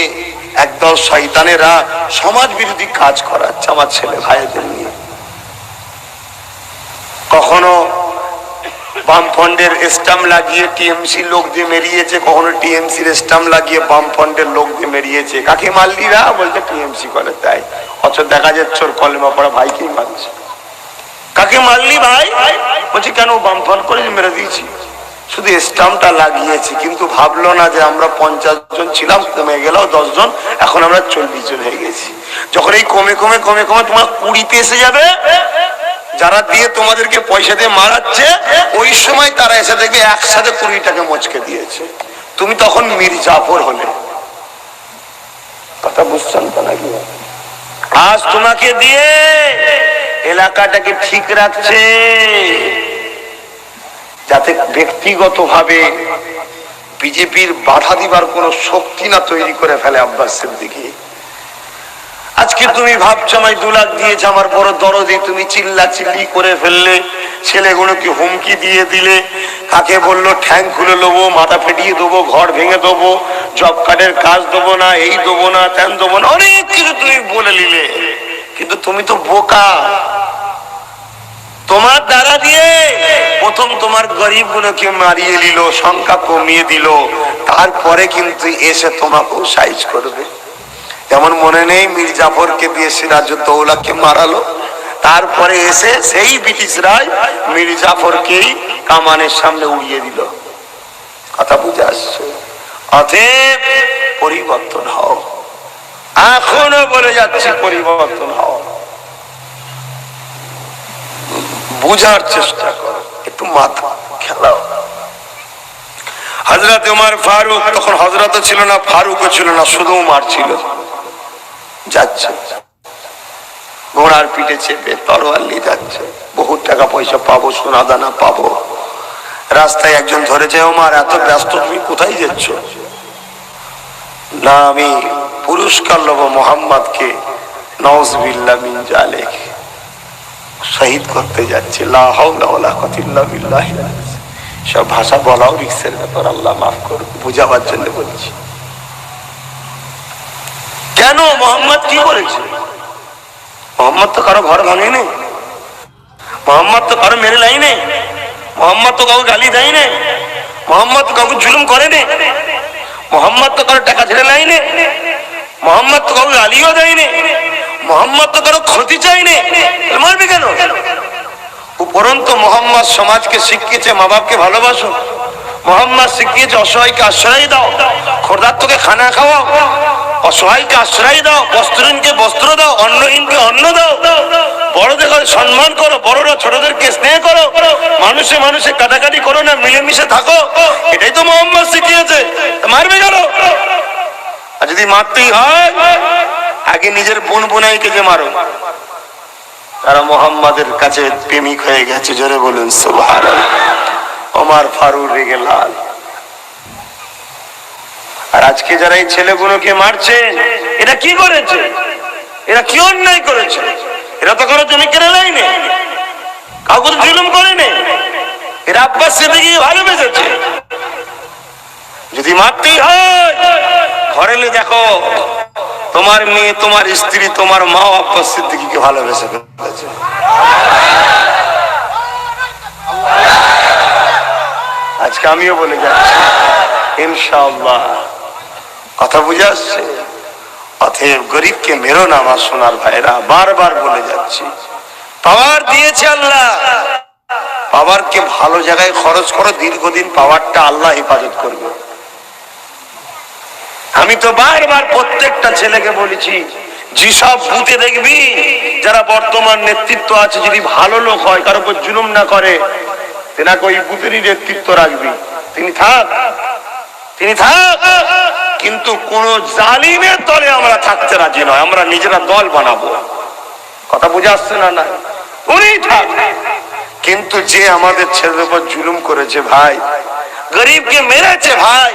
একদল শয়তানেরা সমাজ বিরোধী কাজ করাচ্ছে আমার ছেলে ভাইদের নিয়ে। কখনো বামফ্রন্টের স্টাম্প লাগিয়ে টিএমসি লোক দিয়ে মেরিয়েছে, কখনো টিএমসির স্টাম্প লাগিয়ে বামফ্রন্টের লোক দিয়ে মেরিয়েছে। কাকে মারলিরা? বলতে টিএমসি করে। তাই অথচ দেখা যাচ্ছে ওর কলেমা পড়া ভাইকেই মারছে। কাকে মারলি ভাই? বলছি কেন বামফ্রন্ট করে মেরে দিয়েছি, শুধু স্টাম্পটা লাগিয়েছি। কিন্তু ভাবলো না যে আমরা 50 জন ছিলাম, কমে গেল 10 জন, এখন আমরা 40 জন হয়ে গেছি। যখন এই কমে কমে কমে কমে তোমার 20-তে এসে যাবে, যারা দিয়ে তোমাদেরকে পয়সা দিয়ে মারাচ্ছে, ওই সময় তারা এসে দেখবে একসাথে 20টাকে মচকে দিয়েছে, তুমি তখন মীর জাফর হলে। কথা বুঝছেন তো নাকি? আজ তোমাকে দিয়ে এলাকাটাকে ঠিক রাখছে, যাতে ব্যক্তিগতভাবে বিজেপির বাধা দিবার কোন শক্তি না তৈরি করে ফেলে আব্বাস সিদ্দিকী। আজকে তুমি ভাবছো আমায় 2 লাখ দিয়েছে, আমার বড় দরদি, তুমি চিল্লা চিল্লি করে ফেললে, ছেলেগুলোকে হুমকি দিয়ে দিলে, কাকে বললো ঠ্যাং খুলে দেবো, মাথা ফেটিয়ে দেবো, ঘর ভেঙে দেবো, জব কার্ডের কাজ দেবো না, এই দেবো না, তেন দেবো না, অনেক কিছু তুমি বলে নিলে। কিন্তু তুমি তো বোকা। তোমার দ্বারা দিয়ে প্রথম তোমার গরিব গুলোকে মারিয়ে দিল, সংখ্যা কমিয়ে দিল, তারপরে কিন্তু এসে তোমাকেও সাইজ করবে। যেমন মনে নেই মীর জাফরকে দিয়ে সিরাজউদ্দৌলাকে মারালো, তারপরে এসে সেই ব্রিটিশরাই মীর জাফরকেই কামানের সামনে উড়িয়ে দিল। কথা বুঝে আসছে? অতএব পরিবর্তন হও, এখনো বলে যাচ্ছে পরিবর্তন হও, বুঝার চেষ্টা করো, একটু মাথা খেলাও। হযরত ওমর ফারুক, তখন হযরতও ছিল না, ফারুকও ছিল না, শুধু ওমর ছিল। যাচ্ছে ঘোড়ার পিঠে চেপে, তরোয়াল নিয়ে যাচ্ছে, বহুত টাকা পয়সা পাবো, সোনা দানা পাবো। রাস্তায় একজন ধরেছে, ওমর এত ব্যস্ত তুমি কোথায় যাচ্ছ? না আমি পুরস্কার লব মোহাম্মদকে, নাউযুবিল্লাহ মিন জালিক, শহীদ করতে যাচ্ছে। লা হাওলা ওয়ালা কুওয়াতা ইল্লা বিল্লাহ। সব ভাষা বলাও রিক্সের ব্যাপার, আল্লাহ মাফ করুন, বুঝাবার জন্য বলছি। কেন? মোহাম্মদ কি করেছে? মোহাম্মদ তো কারো ঘর ভাঙে নেই, মোহাম্মদ তো কারো মেরে লাই নেই, মোহাম্মদ তো কাউকে গালি দেয় নেই, মোহাম্মদ তো কাউকে জুলুম করে নেই, মোহাম্মদ তো কারো টাকা ছেড়ে লাই নেই, মোহাম্মদ তো কাউকে গালিও দেয় নেই, মোহাম্মদ তো কারো ক্ষতি চাই নেই, মারবে কেন? উপরন্ত মোহাম্মদ সমাজকে শিখিয়েছে মা বাপকে ভালোবাসো, মোহাম্মদ শিখিয়েছে অসহায়কে আশ্রয় দাও, ক্ষুধার্তকে খানা খাওয়াও, অসহায়কে আশ্রয় দাও, বস্ত্রহীনকে বস্ত্র দাও, অন্নহীনকে অন্ন দাও, বড়দের সম্মান করো, বড়রা ছোটদেরকে স্নেহ করো, মানুষে মানুষে কাটাকাটি করো না, মিলেমিশে থাকো। এটাই তো মোহাম্মদ শিখিয়েছে, মারবে কেন? আর যদি মারতেই হয় আগে নিজের বোন বোনাইকে যে মারো, তারা মোহাম্মদের কাছে প্রেমিক হয়ে গেছে। জোরে বলুন সুবহানাল্লাহ। ওমর ফারুক রেগে লাল। আর আজকে যারা এই ছেলেগুলোকে মারছে, এরা কি করেছে? এরা কি অন্যায় করেছে? এরা তো কারো জমি কেড়ে নেয়নি, কাউকে তো জুলুম করেনি, এরা আব্বাস সিদ্দিকীকে ভালোবেসেছে। যদি মারতেই হয় ঘরে দেখো তোমার মেয়ে, তোমার স্ত্রী, তোমার মা আব্বাস সিদ্দিকীকে ভালোবেসে ফেলেছে। আজকে আমিও বলে যাচ্ছি ইনশাআল্লাহ। কথা বুঝে আসছে? গরিবকে মেরো না আমার সোনার ভাইরা, বারবার বলে যাচ্ছি। পাওয়ার দিয়েছে আল্লাহ, পাওয়ারকে ভালো জায়গায় খরচ করো, দীর্ঘদিন পাওয়ারটা আল্লাহ হেফাজত করবে। আমি তো বারবার প্রত্যেকটা ছেলেকে বলেছি, যেসব বুথে দেখবি যারা বর্তমান নেতৃত্ব আছে, যদি ভালো লোক হয়, কারোর উপর জুলুম না করে, তেনাকে ওই বুথেরই নেতৃত্ব রাখবি। তিনি থাক, তিনি থাক, কিন্তু কোন জালিমের দলে আমরা থাকতে রাজি নয়। আমরা নিজেরা দল বানাবো। কথা বুঝে আসছে না? না, উনি থাক, কিন্তু যে আমাদের ছেলের উপর জুলুম করেছে ভাই, গরিবকে মেরেছে ভাই,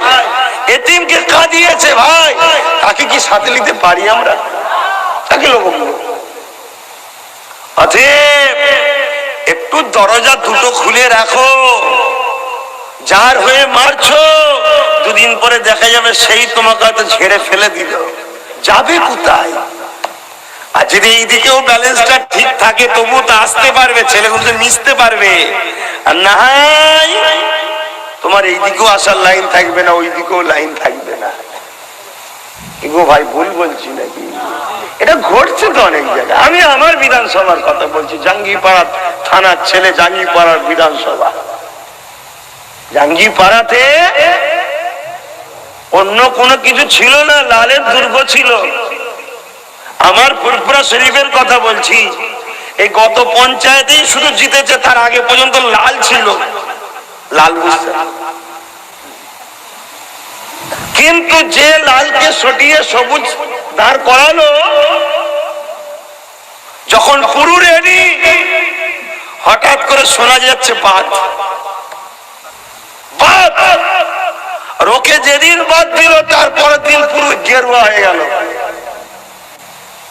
এতিমকে কাঁদিয়েছে ভাই, তাকে কি সাথে নিতে পারি আমরা? তাকে লোক অতএব একটু দরজা দুটো খুলে রাখো। যার হয়ে মারছো, দুদিন পরে দেখা যাবে সেই তোমাকে হয়তো ঝেড়ে ফেলে দিল, যাবে কোথায়? আর যদি এইদিকেও ব্যালেন্সটা ঠিক থাকে, তবু তো আসতে পারবে, ছেলেগুলো মিশতে পারবে। আর না তোমার এইদিকেও আসার লাইন থাকবে না, ওই দিকেও লাইন থাকবে না। এগো ভাই, ভুল বলছি নাকি? এটা ঘটছে তো অনেক জায়গায়। আমি আমার বিধানসভার কথা বলছি, জাঙ্গিপাড়া থানার ছেলে, জাঙ্গিপাড়ার বিধানসভা, জাঙ্গিপাড়াতে অন্য কোনো কিছু ছিল না, লালের দুর্গ ছিল। আমার ফুরফুরা শরীফের কথা বলছি, এই গত পঞ্চায়েতেই শুধু জিতেছে, তার আগে পর্যন্ত লাল ছিল, লাল বুঝতে। কিন্তু যে লালকে সটিয়ে সবুজ দাঁড় করালো, যখন পুরো রেডি, হঠাৎ করে শোনা যাচ্ছে বাদ বাদ। ওকে যেদিন বাদ দিল, তারপরের দিন পুরো গেরুয়া হয়ে গেল।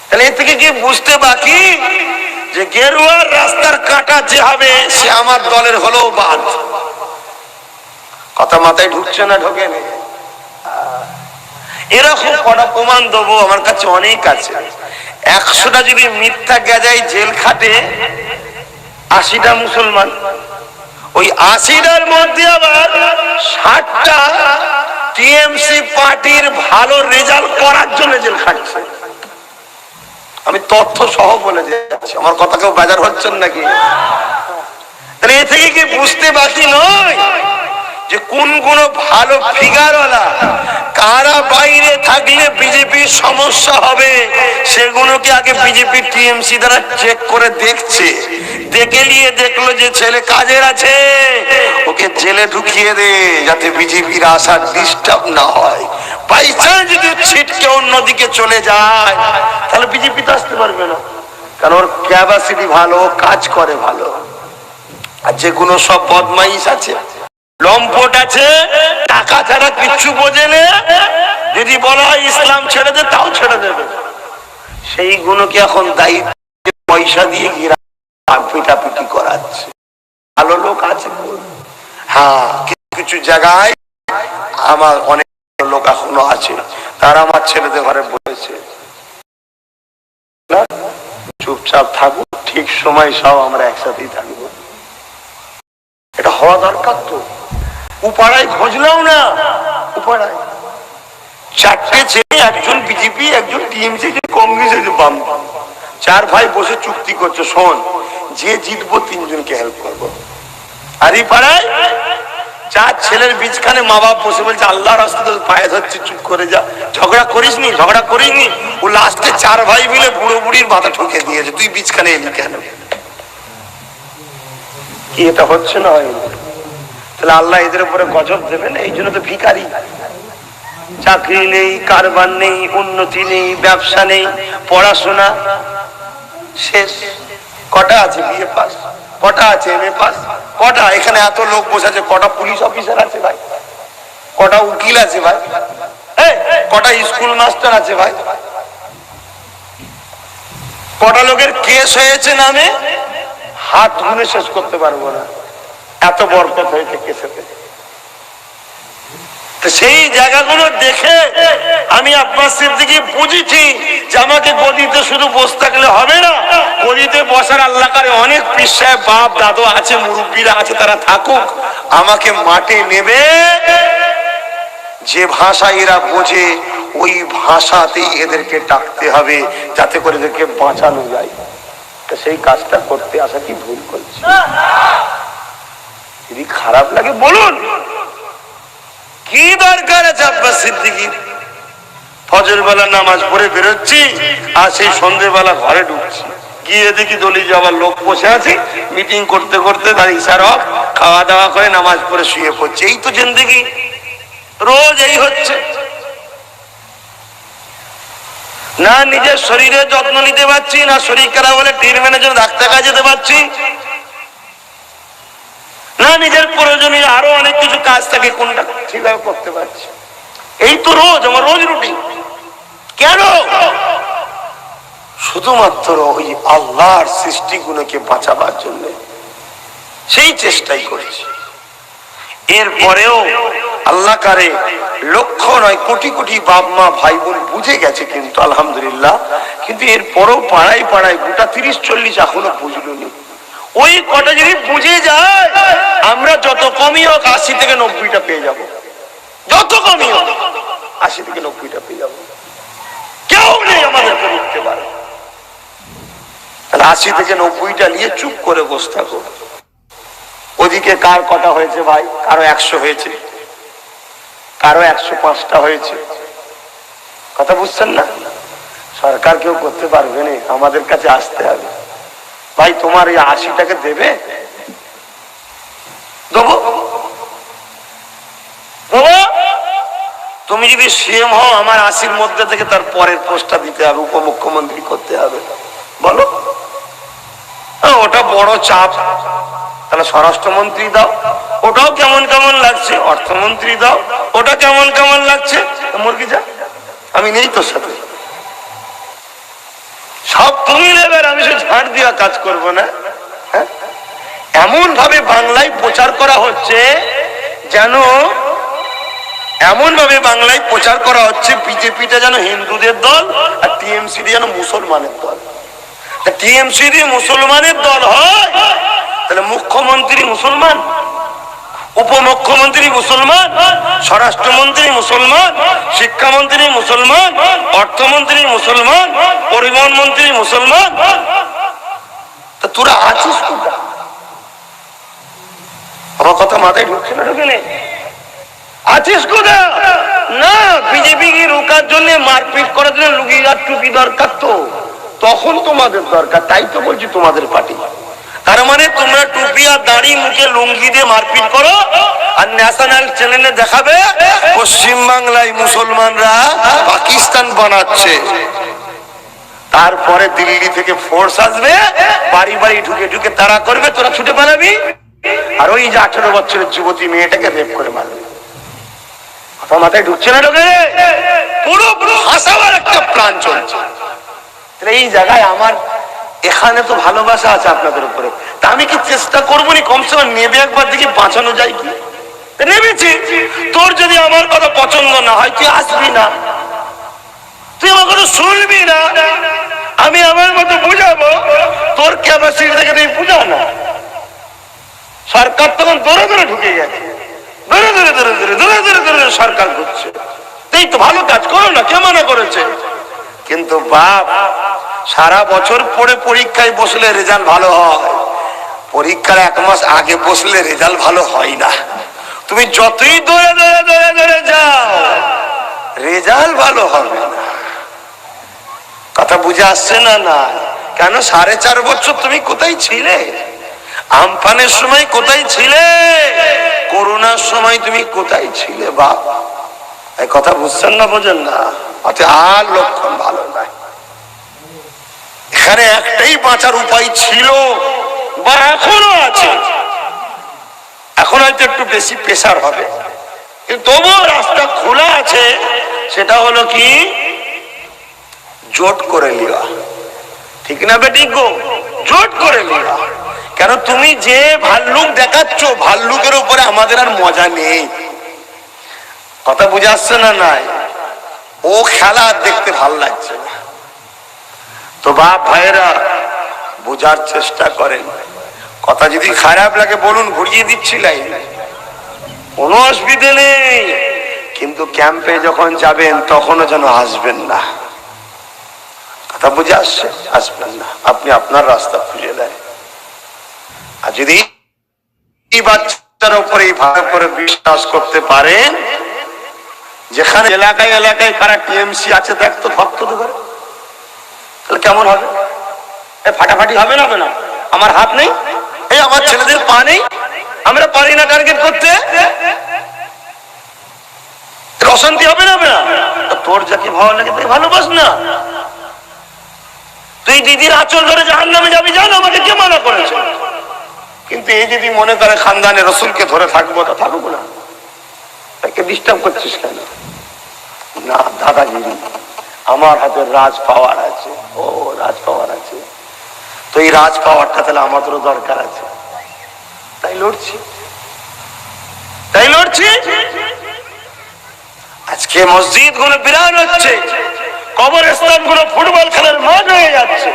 তাহলে এ থেকে কি বুঝতে বাকি যে গেরুয়ার রাস্তার কাঁটা যে হবে, সে আমার দলের হলেও বাদ। কথা মাথায় ঢুকছে না? ঢোকে না? এরকম কটা প্রমাণ দেবো, আমার কাছে অনেক আছে। 100টা যদি মিথ্যা গেজাই জেল খাটে 80টা মুসলমান, ওই 80টার মধ্যে আবার 60টা টিএমসি পার্টির ভালো রেজাল্ট করার জন্য জেল খাটছে। আমি তথ্য সহ বলে যাচ্ছি, আমার কথা কেউ বাজার হচ্ছেন নাকি? তাহলে এ থেকে কি বুঝতে বাকি নয় যে কোন কোন ভালো ফিগারওয়ালা কারা বাইরে থাকলে বিজেপির সমস্যা হবে, সেগুলোকে আগে বিজেপি টিএমসি দ্বারা চেক করে দেখছে। দেখে নিয়ে দেখলো যে ছেলে কাজের আছে, ওকে জেলে ঢুকিয়ে দে, যাতে বিজেপির আশা ডিস্টার্ব না হয়। বাইচান্স যদি ছিটকে অন্যদিকে চলে যায়, তাহলে বিজেপি তো আসতে পারবে না, কারণ ওর ক্যাপাসিটি ভালো, কাজ করে ভালো। আর যেগুলো সব বদমাইশ আছে, লম্পট আছে, টাকা ছাড়া কিচ্ছু বোঝে না, যদি বলা হয় ইসলাম ছেড়ে দে, তাও ছেড়ে দেবে। সেইগুলোকে এখন দায়িত্ব পয়সা দিয়ে গিরা পিটাপিটি করাচ্ছে। ভালো লোক আছে, হ্যাঁ, কিছু জায়গায় আমার অনেক লোক এখনো আছে, তারা আমার ছেলেদের ঘরে বলেছে চুপচাপ থাকবো, ঠিক সময় সব আমরা একসাথেই থাকবো। এটা হওয়া দরকার তো। উপাড়ায় খোঁজলাম না, উপাড়ায় 4টে ছেলে, একজন বিজেপি, একজন টিএমসি, কংগ্রেস, বাম, 4 ভাই বসে চুক্তি করছে, শোন, যে জিতবো 3 জনকে হেল্প করবো। আর এই পাড়ায় 4 ছেলের বীজখানে মা বাপ বসে বলছে, আল্লাহর রাস্তাতে পায়ে ধরছে, চুপ করে যা, ঝগড়া করিসনি, ঝগড়া করিসনি। ও লাস্টে 4 ভাই মিলে বুড়ো বুড়ির মাথা ঠুকে দিয়েছে, তুই বীজখানে এলি কেন? কি এটা হচ্ছে না? তাহলে আল্লাহ এদের উপরে গজব দেবে না? এই জন্য তো ভিখারি, চাকরি নেই, কারবার নেই, উন্নতি নেই, ব্যবসা নেই, পড়াশোনা শেষ। কটা আছে বিএ পাস, কটা আছে এমএ পাস, কটা এখানে এত লোক বসে আছে, কটা পুলিশ অফিসার আছে ভাই, কটা উকিল আছে ভাই, কটা স্কুল মাস্টার আছে ভাই, কটা লোকের কেস হয়েছে নামে, হাত গুনে শেষ করতে পারবো না, এত বরকত হয়েছে কেসেতে। সেই জায়গাগুলো দেখে আমি আব্বাস সিদ্দিকী বুঝেছি যে আমাকে গদিতে শুধু বসে থাকলে হবে না, গদিতে বসার আল্লাহ করে অনেক পীর সাহেব, বাপ দাদু আছে, মুরব্বীরা আছে, তারা থাকুক, আমাকে মাঠে নেবে, যে ভাষা এরা বোঝে ওই ভাষাতেই এদেরকে ডাকতে হবে যাতে করে এদেরকে বাঁচানো যায়। সেই কাজটা করতে আসা কি ভুল করছে? যদি খারাপ লাগে বলুন, কি দরকার আছে আব্বাস সিদ্দিকীর? ফজর বেলা নামাজ পড়ে বেরোচ্ছি আর সেই সন্ধ্যেবেলা ঘরে ঢুকছি, গিয়ে দেখি দলি যাওয়ার লোক বসে আছে, মিটিং করতে করতে তার ইশারা অফ, খাওয়া দাওয়া করে নামাজ পড়ে শুয়ে পড়ছে। এই তো জিন্দেগি, রোজ এই হচ্ছে। না নিজের শরীরের যত্ন নিতে পারছি, না শরীর খারাপ হলে ট্রিটমেন্টের জন্য ডাক্তার কাছে যেতে পারছি, না নিজের প্রয়োজনীয় আরো অনেক কিছু কাজ থাকে কোনটা ঠিকভাবে করতে পারছি। এই তো রোজ আমার রোজ রুটিন। কেন? শুধুমাত্র ওই আল্লাহর সৃষ্টিগুলোকে বাঁচাবার জন্য সেই চেষ্টাই করেছি। এরপরেও আল্লাহ কারে লক্ষ নয় কোটি কোটি বাপ মা ভাই বোন বুঝে গেছে, কিন্তু আলহামদুলিল্লাহ, কিন্তু এরপরেও পাড়ায় পাড়ায় গোটা 30-40 এখনো বুঝলনি। ওই কটা যদি বুঝে যায়, আমরা যত কমই হোক 80 থেকে 90টা পেয়ে যাব, যত কমই হোক 80 থেকে 90টা পেয়ে যাব। কেউ নেই আমাদেরকে রুখতে পারে। 80 থেকে 90টা নিয়ে চুপ করে বসে থাকো। ওদিকে কার কটা হয়েছে ভাই? কারো 100 হয়েছে, কারো 105টা হয়েছে। কথা বুঝছেন না? সরকার কেউ করতে পারবে না, আমাদের কাছে আসতে হবে। ভাই তোমার এই 80টাকে দেবে? দেবো। তুমি যদি সিএম হও, আমার 80-র মধ্যে থেকে তার পরের পোস্টটা দিতে হবে, উপমুখ্যমন্ত্রী করতে হবে। বলো, ওটা বড় চাপ। তাহলে স্বরাষ্ট্রমন্ত্রী দাও, ওটাও কেমন কেমন লাগছে। অর্থমন্ত্রী দাও, ওটা কেমন কেমন লাগছে। মুরগি যা, আমি নেই তোর সাথে, সব তুমি নেবে, আমি সে ঝাড় দিয়া কাজ করব না। এমন ভাবে বাংলায় প্রচার করা হচ্ছে, যেন এমন ভাবে বাংলায় প্রচার করা হচ্ছে বিজেপিটা যেন হিন্দুদের দল আর টিএমসি যেন মুসলমানের দল। টিএমসি দিয়ে মুসলমানের দল হয়, তাহলে মুখ্যমন্ত্রী মুসলমান, উপমুখ্যমন্ত্রী মুসলমান, স্বরাষ্ট্রমন্ত্রী মুসলমান, শিক্ষামন্ত্রী মুসলমান, অর্থমন্ত্রী মুসলমান, পরিবহন মন্ত্রী মুসলমান। তা তোরা আছিস কোথা? আমার কথা মাথায় ঢুকছে না? ঢুকে নেই। আছিস কোথা? না, বিজেপি কি রোকার জন্য, মারপিট করার জন্য লুঙ্গি আর টুপি দরকার, তো তখন তোমাদের দরকার। তাই তো বলছি তোমাদের পার্টি। তার মানে তোমরা টুপি আর দাড়ি মুখে লুঙ্গি দিয়ে মারপিট করো, আর ন্যাশনাল চ্যানেলে দেখাবে পশ্চিম বাংলায় মুসলমানরা পাকিস্তান বানাচ্ছে। তারপরে দিল্লি থেকে ফোর্স আসবে, বাড়ি বাড়ি ঢুকে ঢুকে তারা করবে, তোরা ছুটে পালাবি, আর ওই যে 18 বছরের যুবতী মেয়েটাকে রেপ করে মারবে। কথা মাথায় ঢুকছে না? ঢোকে। পুরো হাসাবার একটা প্ল্যান চলছে। এই জায়গায় আমার এখানে তো ভালোবাসা আছে আপনাদের উপরে, তা আমি কি চেষ্টা করবো নি কমসে কম নেবে একবার দেখি বাঁচানো যায় কি? নেমেছি। তোর যদি আমার কথা পছন্দ না হয়, তুই আসবি না, তুই আমার কথা শুনবি না, আমি আমার মতো বুঝাবো। তোর ক্যাপাসিটি থেকে তুই বুঝা না। সরকার তখন দৌড়ে দৌড়ে ঢুকে গেছে, দৌড়ে দৌড়ে দৌড়ে দৌড়ে দৌড়ে দৌড়ে দৌড়ে সরকার ঘুরছে। এই তো ভালো কাজ করো না, কে মানা করেছে? কিন্তু বাপ, সারা বছর পড়ে পরীক্ষায় বসলে রেজাল্ট ভালো হয়, পরীক্ষার 1 মাস আগে বসলে রেজাল্ট ভালো হয় না। তুমি যতই দৌড়ে দৌড়ে দৌড়ে দৌড়ে যাও, রেজাল্ট ভালো হবে না। কথা বুঝে আসছে না? না কেন? 4.5 বছর তুমি কোথায় ছিলে? আমফানের সময় কোথায় ছিলে? করোনার সময় তুমি কোথায় ছিলে বাপ? এই কথা বুঝছেন না? বোঝেন না? আর লক্ষণ ভালো নয়। এখানে একটাই বাঁচার উপায় ছিল, বা এখনো আছে। এখন হয়তো একটু বেশি প্রেসার হবে, কিন্তু তবুও রাস্তা খোলা আছে। সেটা হলো কি? জোট করে নেওয়া। ঠিক না বেটি গো? জোট করে নেওয়া। কেন? তুমি যে ভাল্লুক দেখাচ্ছ, ভাল্লুকের উপরে আমাদের আর মজা নেই। কথা বুঝে আসছে না? নাই, ও খেলা দেখতে ভাল লাগছে না। তো বাপ ভাইয়েরা, বোঝার চেষ্টা করেন। কথা যদি খারাপ লাগে বলুন, ঘুরিয়ে দিচ্ছি লাইন, কোনো অসুবিধে নেই। কিন্তু ক্যাম্পে যখন যাবেন তখনও যেন আসবেন না। কথা বুঝে আসছে? আসবেন না, আপনি আপনার রাস্তা খুঁজে দেয়। আর যদি এই বাচ্চার উপরে এইভাবে করে বিশ্বাস করতে পারেন, যেখানে এলাকায় এলাকায় কারা টিএমসি আছে দেখতো ভক্ত করে, তাহলে কেমন হবে? ফাটাফাটি হবে না? হবে না? আমার হাত নেই, এই আমার ছেলেদের পা নেই, আমরা পারি না টার্গেট করতে, অশান্তি হবে না? হবে না? তোর যাকে ভালো লাগে তুই ভালোবাস না। তুই দিদির আঁচল ধরে জাহান্নামে যাবি, জান, আমাকে কে মানা করেছে? কিন্তু এই যদি মনে করে খানদানে রসুলকে ধরে থাকবো, তা থাকবো না। তাকে ডিস্টার্ব করছিস কেন? না দাদাগিরি, আমার হাতে রাজ পাওয়ার আছে। ও রাজ পাওয়ার আছে, তো এই রাজ পাওয়ারটা তাহলে আমাদেরও দরকার আছে, তাই লড়ছি। আজকে মসজিদ গুলো বিরান হচ্ছে, কবরস্থান গুলো ফুটবল খেলার মাঠ হয়ে যাচ্ছে।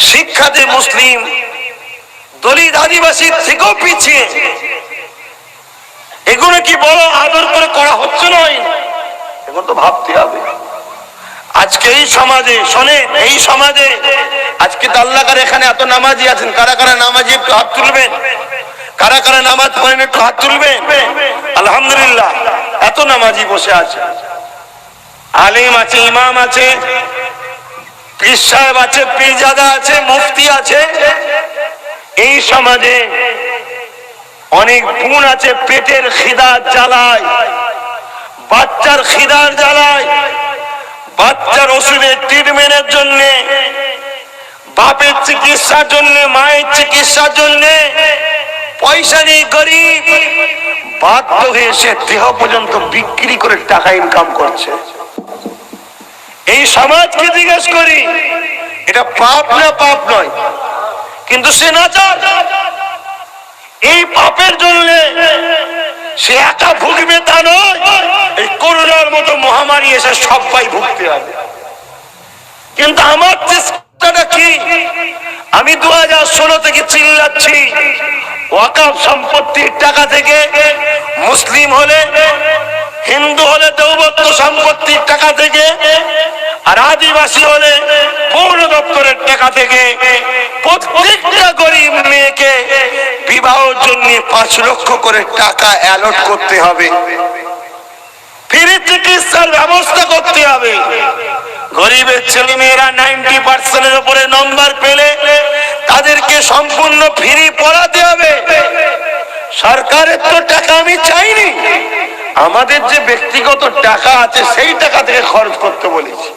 শিক্ষাতে মুসলিম দলিত আদিবাসীর থেকেও পিছিয়ে। এগুলো কি বড় আদর করে করা হচ্ছে নয়? এগুলো তো ভাবতে হবে। আজকে এই সমাজে শোনেন, এই সমাজে আজকে তো আল্লাহর এখানে এত নামাজি আছেন, কারা কারা নামাজি একটু হাত তুলবেন? কারা কারা নামাজ পড়েন একটু হাত তুলবেন? আলহামদুলিল্লাহ, এত নামাজি বসে আছে, আলেম আছে, ইমাম আছে, পীর সাহেব আছে, পীরজাদা আছে, মুফতি আছে। এই সমাজে অনেক বোন আছে পেটের খিদার জ্বালায়, বাচ্চার খিদার জ্বালায়, বাচ্চার ওষুধের ট্রিটমেন্টের জন্য, বাপের চিকিৎসার জন্য, মায়ের চিকিৎসার জন্য পয়সা নেই, গরিব, বাধ্য হয়ে সে দেহ পর্যন্ত বিক্রি করে টাকা ইনকাম করছে। এই সমাজকে জিজ্ঞেস করি, এটা পাপ না পাপ নয়? কিন্তু সে নাচার, এই পাপের জন্য সে একা ভুগবে তা নয়, এই করোনার মতো মহামারী এসে সবাই ভুগতে হবে। কিন্তু আমার চেষ্টাটা কি? আমি 2016 থেকে চিল্লাচ্ছি, ওয়াকফ সম্পত্তির টাকা থেকে, মুসলিম হলে হিন্দু হলে দৌবত্য সম্পত্তির টাকা থেকে, আর আদিবাসী হলে পৌর দপ্তরের টাকা থেকে প্রত্যেকটা গরিব মেয়েকে বিবাহের জন্য 5 লক্ষ করে টাকা অ্যালট করতে হবে, ফ্রি চিকিৎসার ব্যবস্থা করতে হবে। গরিবের ছেলে মেয়েরা 90% উপরে নম্বর পেলে তাদেরকে সম্পূর্ণ ফ্রি পড়াতে হবে। সরকারের তো টাকা আমি চাইনি, আমাদের যে ব্যক্তিগত টাকা আছে সেই টাকা থেকে খরচ করতে বলেছি।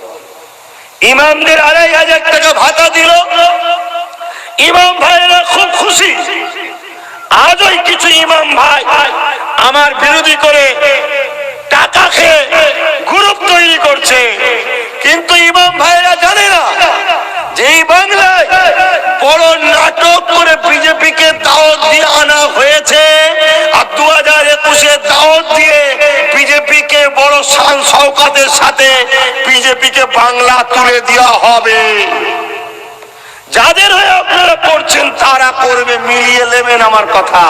ইমামদের 2500 টাকা ভাতা দিল, ইমাম ভাইরা খুব খুশি। আজও কিছু ইমাম ভাই আমার বিরোধী করে টাকা খেয়ে গ্রুপ তৈরি করছে, কিন্তু ইমাম ভাইরা জানে না যে এই বাংলায় বড় নাটক করে বিজেপিকে দাওয়াত দিয়ে আনা হয়েছে, আর 2021-এ দাওয়াত দিয়ে বিজেপিকে বড় শান শওকতের সাথে বিজেপিকে বাংলা তুলে দেওয়া হবে। যাদের হয়ে আপনারা পড়ছেন তারা করবে, মিলিয়ে নেবেন আমার কথা।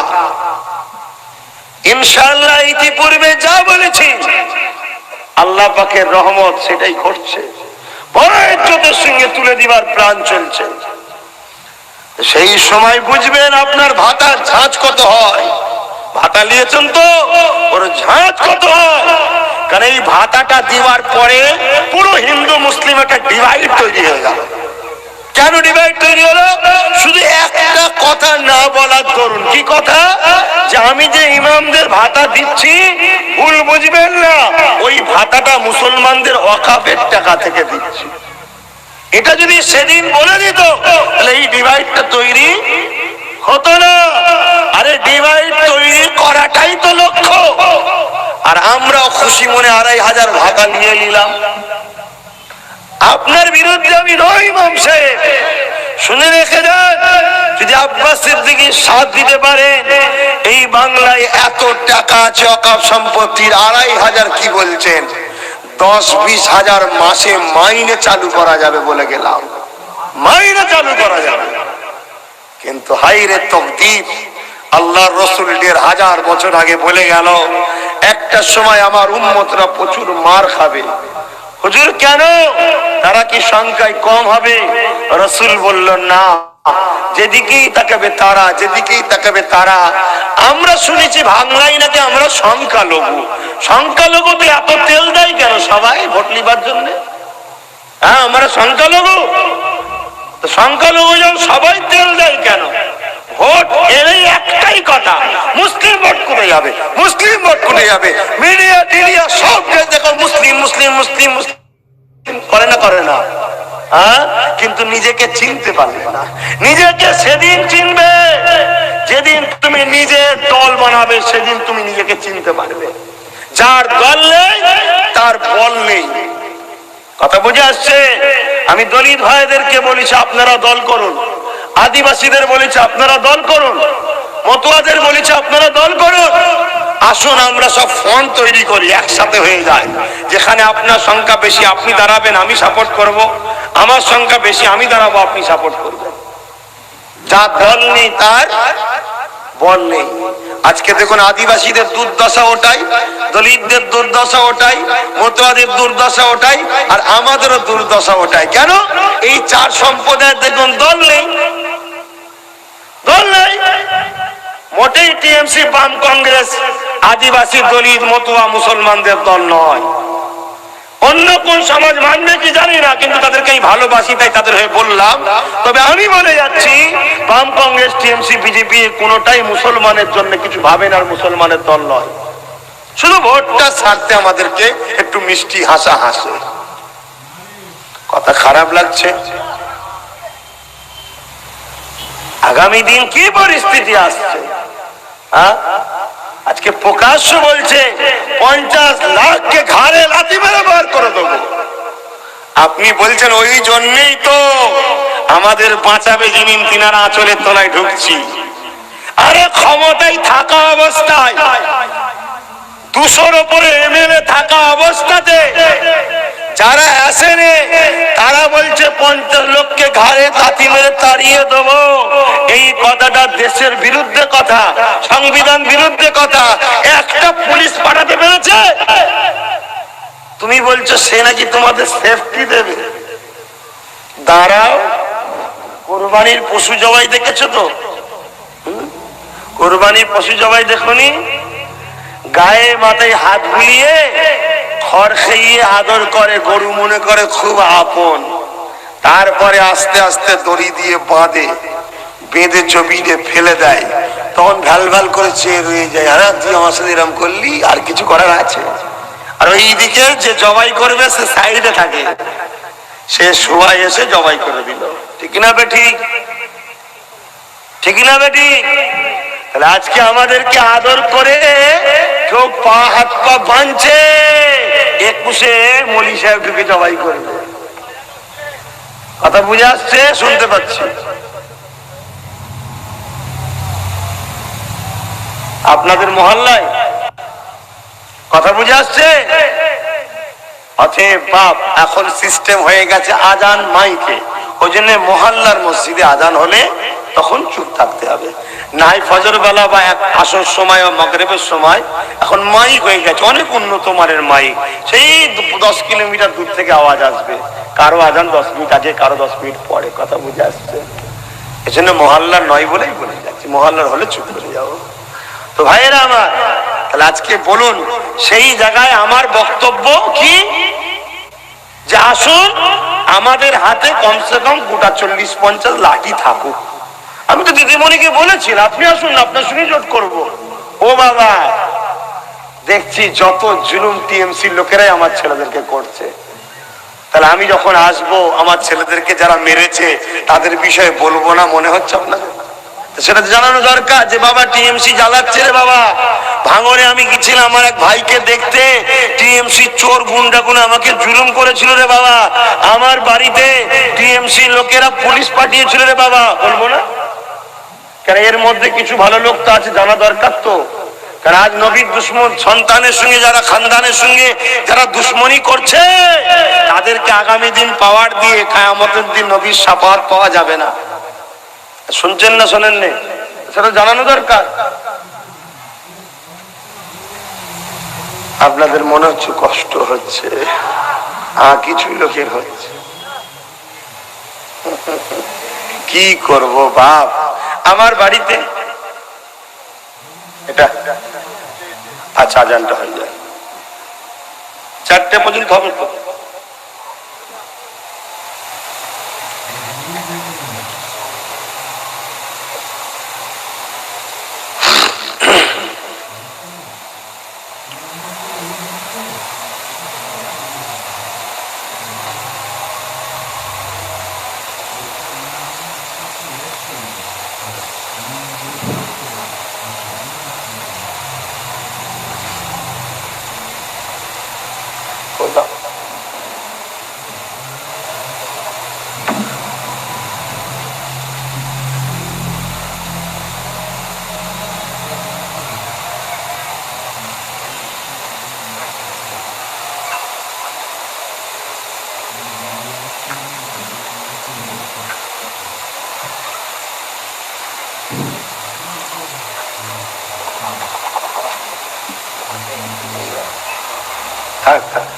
ইনশাআল্লাহ ইতিপূর্বে যা বলেছি আল্লাহ পাকের রহমত সেটাই ঘটছে, বড় ইজ্জতের সঙ্গে তুলে দিবার প্ল্যান চলছে। সেই সময় বুঝবেন আপনার ভাতার ঝাঁজ কত হয়। ভাতা নিয়েছেন তো, ওর ঝাঁজ কত হয়। কারণ এই ভাতাটা দেওয়ার পরে পুরো হিন্দু মুসলিম একটা ডিভাইড তৈরি হয়ে গেল। কেন ডিভাইড তৈরি হলো? শুধু একটা কথা না বলার দরুন। কি কথা? যে আমি যে ইমামদের ভাতা দিচ্ছি, ভুল বুঝবেন না, ওই ভাতাটা মুসলমানদের ওয়াকফের টাকা থেকে দিচ্ছি। এটা যদি সেদিন বলে দিত তাহলে এই ডিভাইডটা তৈরি হতো না। আরে ডিভাইড তৈরি করাটাই তো লক্ষ্য। আর আমরাও খুশি মনে 2500 ভাতা নিয়ে নিলাম। আপনার বিরুদ্ধে আমি নই ইমাম সাহেব, শুনে রেখে যান। যদি আব্বাস সিদ্দিকী সাথ দিতে পারে, এই বাংলায় এত টাকা আছে ওয়াকফ সম্পত্তির, 2500 কি বলছেন, 10-20 হাজার মাসে মাইনে চালু করা যাবে বলে গেলাম, মাইনে চালু করা যাবে। কিন্তু হাইরে তকদীর, আল্লাহর রাসূল ১৫০০ বছর আগে বলে গেল, একটা সময় আমার উম্মতরা প্রচুর মার খাবে। হুজুর কেন? তারা কি সংখ্যায় কম হবে? রাসূল বলল না, যেদিকেই তাকাবে তারা, যেদিকেই তাকাবে তারা। আমরা শুনেছি বাংলায় নাকি আমরা সংখ্যালঘু। সংখ্যালঘুতে এত তেল দেয় কেন সবাই ভোট নিবার জন্য? হ্যাঁ, আমরা সংখ্যালঘু। সংখ্যালঘু যখন সবাই তেল দেয় কেন? ভোট এলেই একটাই কথা, মুসলিম ভোট করে যাবে, মুসলিম ভোট করে যাবে। মিডিয়া টিডিয়া সব দেখো মুসলিম মুসলিম মুসলিম মুসলিম করে না, করে না? হ্যাঁ, কিন্তু নিজেকে চিনতে পারবে না। নিজেকে সেদিন চিনবে যেদিন তুমি নিজের দল বানাবে, সেদিন তুমি নিজেকে চিনতে পারবে। যার দল নেই তার বল নেই। কথা বুঝে আসছে? আমি দলিত ভাইদেরকে বলেছি আপনারা দল করুন, আদিবাসীদের বলেছি আপনারা দল করুন, মতুয়াদের বলেছি আপনারা দল করুন। আসুন আমরা সব ফ্রন্ট তৈরি করি, একসাথে হয়ে যায়। যেখানে আপনার সংখ্যা বেশি আপনি দাঁড়াবেন, আমি সাপোর্ট করব। আমার সংখ্যা বেশি আমি দাঁড়াবো, আপনি সাপোর্ট করবেন। যার দল নেই তার বল নেই। আজকে দেখুন আদিবাসীদের দুর্দশা ওটাই, দলিতদের দুর্দশা ওটাই, মতুয়াদের দুর্দশা ওটাই, আর আমাদেরও দুর্দশা ওটাই। কেন? এই চার সম্প্রদায়ের দেখুন দল নেই, দল নেই মোটেই। টিএমসি, বাম, কংগ্রেস আদিবাসী, দলিত, মতুয়া, মুসলমানদের দল নয়। অন্য কোন সমাজ মানবে কি জানি না, কিন্তু তাদেরকে আমি ভালোবাসি তাই তাদের হয়ে বললাম। তবে আমি বলে যাচ্ছি, বাম, কংগ্রেস, টিএমসি, বিজেপি কোনোটাই মুসলমানের জন্য কিছু ভাবেন আর মুসলমানের দল নয়। শুধু ভোটটা ছাড়তে আমাদেরকে একটু মিষ্টি হাসা হাসে। কথা খারাপ লাগছে? আগামী দিন কি পরিস্থিতি আসছে? আজকে প্রকাশ্য বলছে 50 লাখকে ঘাড়ে লাথি মেরে বার করে দেবো। আপনি বলছেন ওই জন্যই তো আমাদের বাঁচাবে জিনিস তিনারা আঁচলের তলায় ঢুকছি। আরে ক্ষমতায় থাকা অবস্থায় 200-র উপরে এমএলএ থাকা অবস্থাতে যারা আসেনে তারা বলছে 50 লোককে ঘাড়ে লাথি মেরে তাড়িয়ে দেবো। এই কথাটা দেশের বিরুদ্ধে কথা, সংবিধান বিরুদ্ধে কথা। একটা পুলিশ পাঠাতে পেরেছে? তুমি বলছো সে নাকি তোমাদের সেফটি দেবে। দাঁড়াও, কোরবানির পশু জবাই দেখেছো তো? কোরবানির পশু জবাই দেখোনি? গায়ে মাথায় হাত বুলিয়ে খড় খাইয়ে আদর করে, গরু মনে করে খুব আপন। তারপরে আস্তে আস্তে দড়ি দিয়ে বাঁধে, বেঁধে জমিনে ফেলে দেয়। তখন ভ্যাল ভ্যাল করে চেয়ে রয়ে যায়, আরে তুই আমার সাথে এরকম করলি, আর কিছু করার আছে? আর ওইদিকে যে জবাই করবে সে সাইডে থাকে, সে শোয়ায় এসে জবাই করে দিল। ঠিক না বেটি? ঠিক না বেটি? তাহলে আজকে আমাদেরকে আদর করে কেউ পা হাত পা বাঁধছে, 21-এ মলি সাহেব ঢুকে জবাই করবে। কথা বুঝে আসছে? শুনতে পাচ্ছি আপনাদের মহল্লায় কথা বুঝে আসছে? অতএব বাপ, এখন সিস্টেম হয়ে গেছে আজান মাইকে। ওই জন্য মহল্লার মসজিদে আজান হলে তখন চুপ থাকতে হবে। নাই ফজর বেলা বা আসর সময় বা মাগরিবের সময় এখন মাইক হয়ে গেছে, অনেক উন্নত মানের মাইক। সেই 10 কিলোমিটার দূর থেকে আওয়াজ আসবে। কারো আজান 10 মিনিট আগে, কারো 10 মিনিট পরে। কথা বুঝে আসছে? এজন্য মহল্লার নয় বলেই বলে যাচ্ছি, মহল্লার হলে চুপ করে যাবো। তো ভাইয়েরা আমার, তাহলে আজকে বলুন সেই জায়গায় আমার বক্তব্য কি? যে আসুন আমাদের হাতে কমসে কম গোটা 40-50 লাঠি থাকুক। আমি তো দিদিমণিকে বলেছিলাম আপনি আসুন, আপনার সঙ্গে জোট করবো। ও বাবা, দেখছি যত জুলুম টিএমসি লোকেরাই আমার ছেলেদেরকে করছে। তাহলে আমি যখন আসবো আমার ছেলেদেরকে যারা মেরেছে তাদের বিষয়ে বলবো না মনে হচ্ছে আপনাদের? সেটা জানানো দরকার যে বাবা টিএমসি জ্বালাচ্ছে রে বাবা। ভাঙরে আমি গেছিলাম আমার এক ভাইকে দেখতে, টিএমসি চোর গুন্ডাগুলো আমাকে জুলুম করেছিল রে বাবা। আমার বাড়িতে টিএমসি লোকেরা পুলিশ পাঠিয়েছিল রে বাবা। বলবো না কেন? এর মধ্যে কিছু ভালো লোক তো আছে, জানা দরকার তো। কারণ আজ নবীর দুশ্মন সন্তানের সঙ্গে যারা, খানদানের সঙ্গে যারা দুশ্মনী করছে, তাদেরকে আগামী দিন পাওয়ার দিয়ে কিয়ামতের দিন নবীর শাফাআত পাওয়া যাবে না। শুনছেন না শোনেন? সেটা জানানো দরকার। আপনাদের মনে হচ্ছে কষ্ট হচ্ছে, কিছু লোকের হচ্ছে। কি করব বাপ, আমার বাড়িতে এটা আচ্ছা আজানটা হয়ে যায় 4টে পর্যন্ত হবে তো। থাক থাক।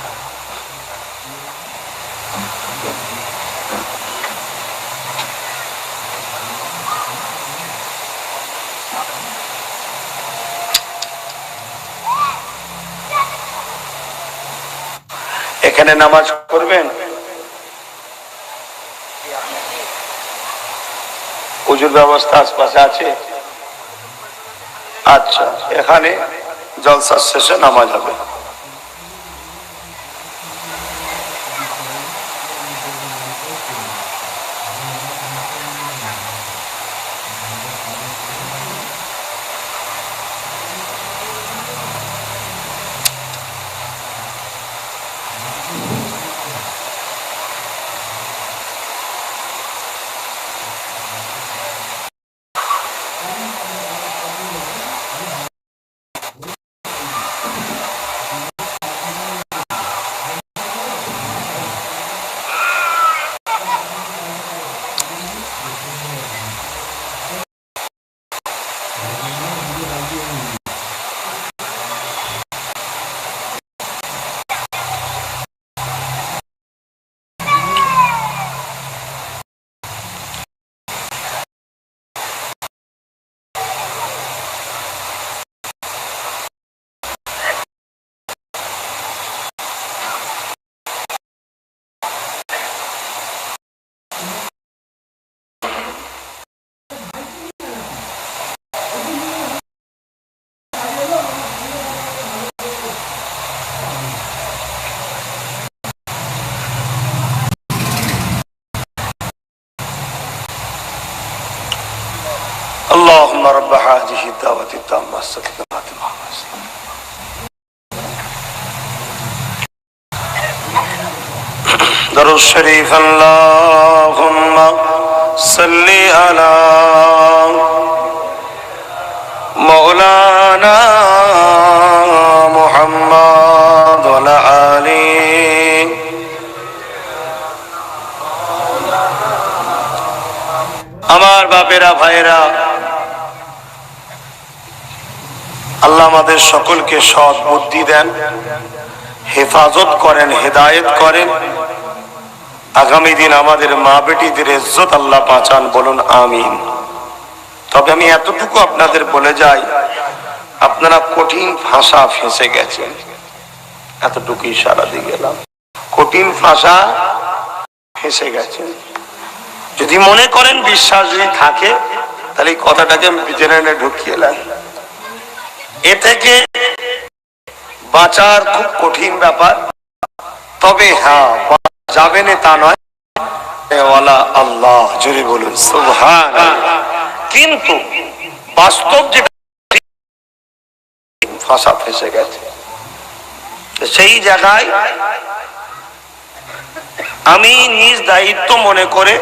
এখানে নামাজ পড়বেন, উজুর ব্যবস্থা আশপাশে আছে? আচ্ছা, এখানে জলসার শেষে নামাজ হবে। اللهم رب هذه الدعوة التامة الصلاة درود الشريف اللهم صل على مولانا محمد وعلى آله আমার বাপেরা ভাইরা, আল্লাহ আমাদের সকলকে সৎ বুদ্ধি দেন, হেফাজত করেন, হেদায়েত করেন। আগামী দিন আমাদের মা বেটিদের ইজ্জত আল্লাহ বাঁচান, বলুন আমিন। তবে আমি এতটুকু আপনাদের বলে যাই, আপনারা কঠিন ভাষা ফেঁসে গেছেন, এতটুকু ইশারা দিয়ে গেলাম। কঠিন ভাষা ফেঁসে গেছেন। যদি মনে করেন বিশ্বাস যদি থাকে, তাহলে এই কথাটাকে জেনে ঢুকিয়ে নেন। এ থেকে বাঁচার খুব কঠিন ব্যাপার। তবে হ্যাঁ, যাবে না তা নয়, আল্লাহ জোরে বলুন সুবহানাল্লাহ। কিন্তু বাস্তব যেটা ভাষা ফেঁসে গেছে, সেই জায়গায় আমি নিজ দায়িত্ব মনে করে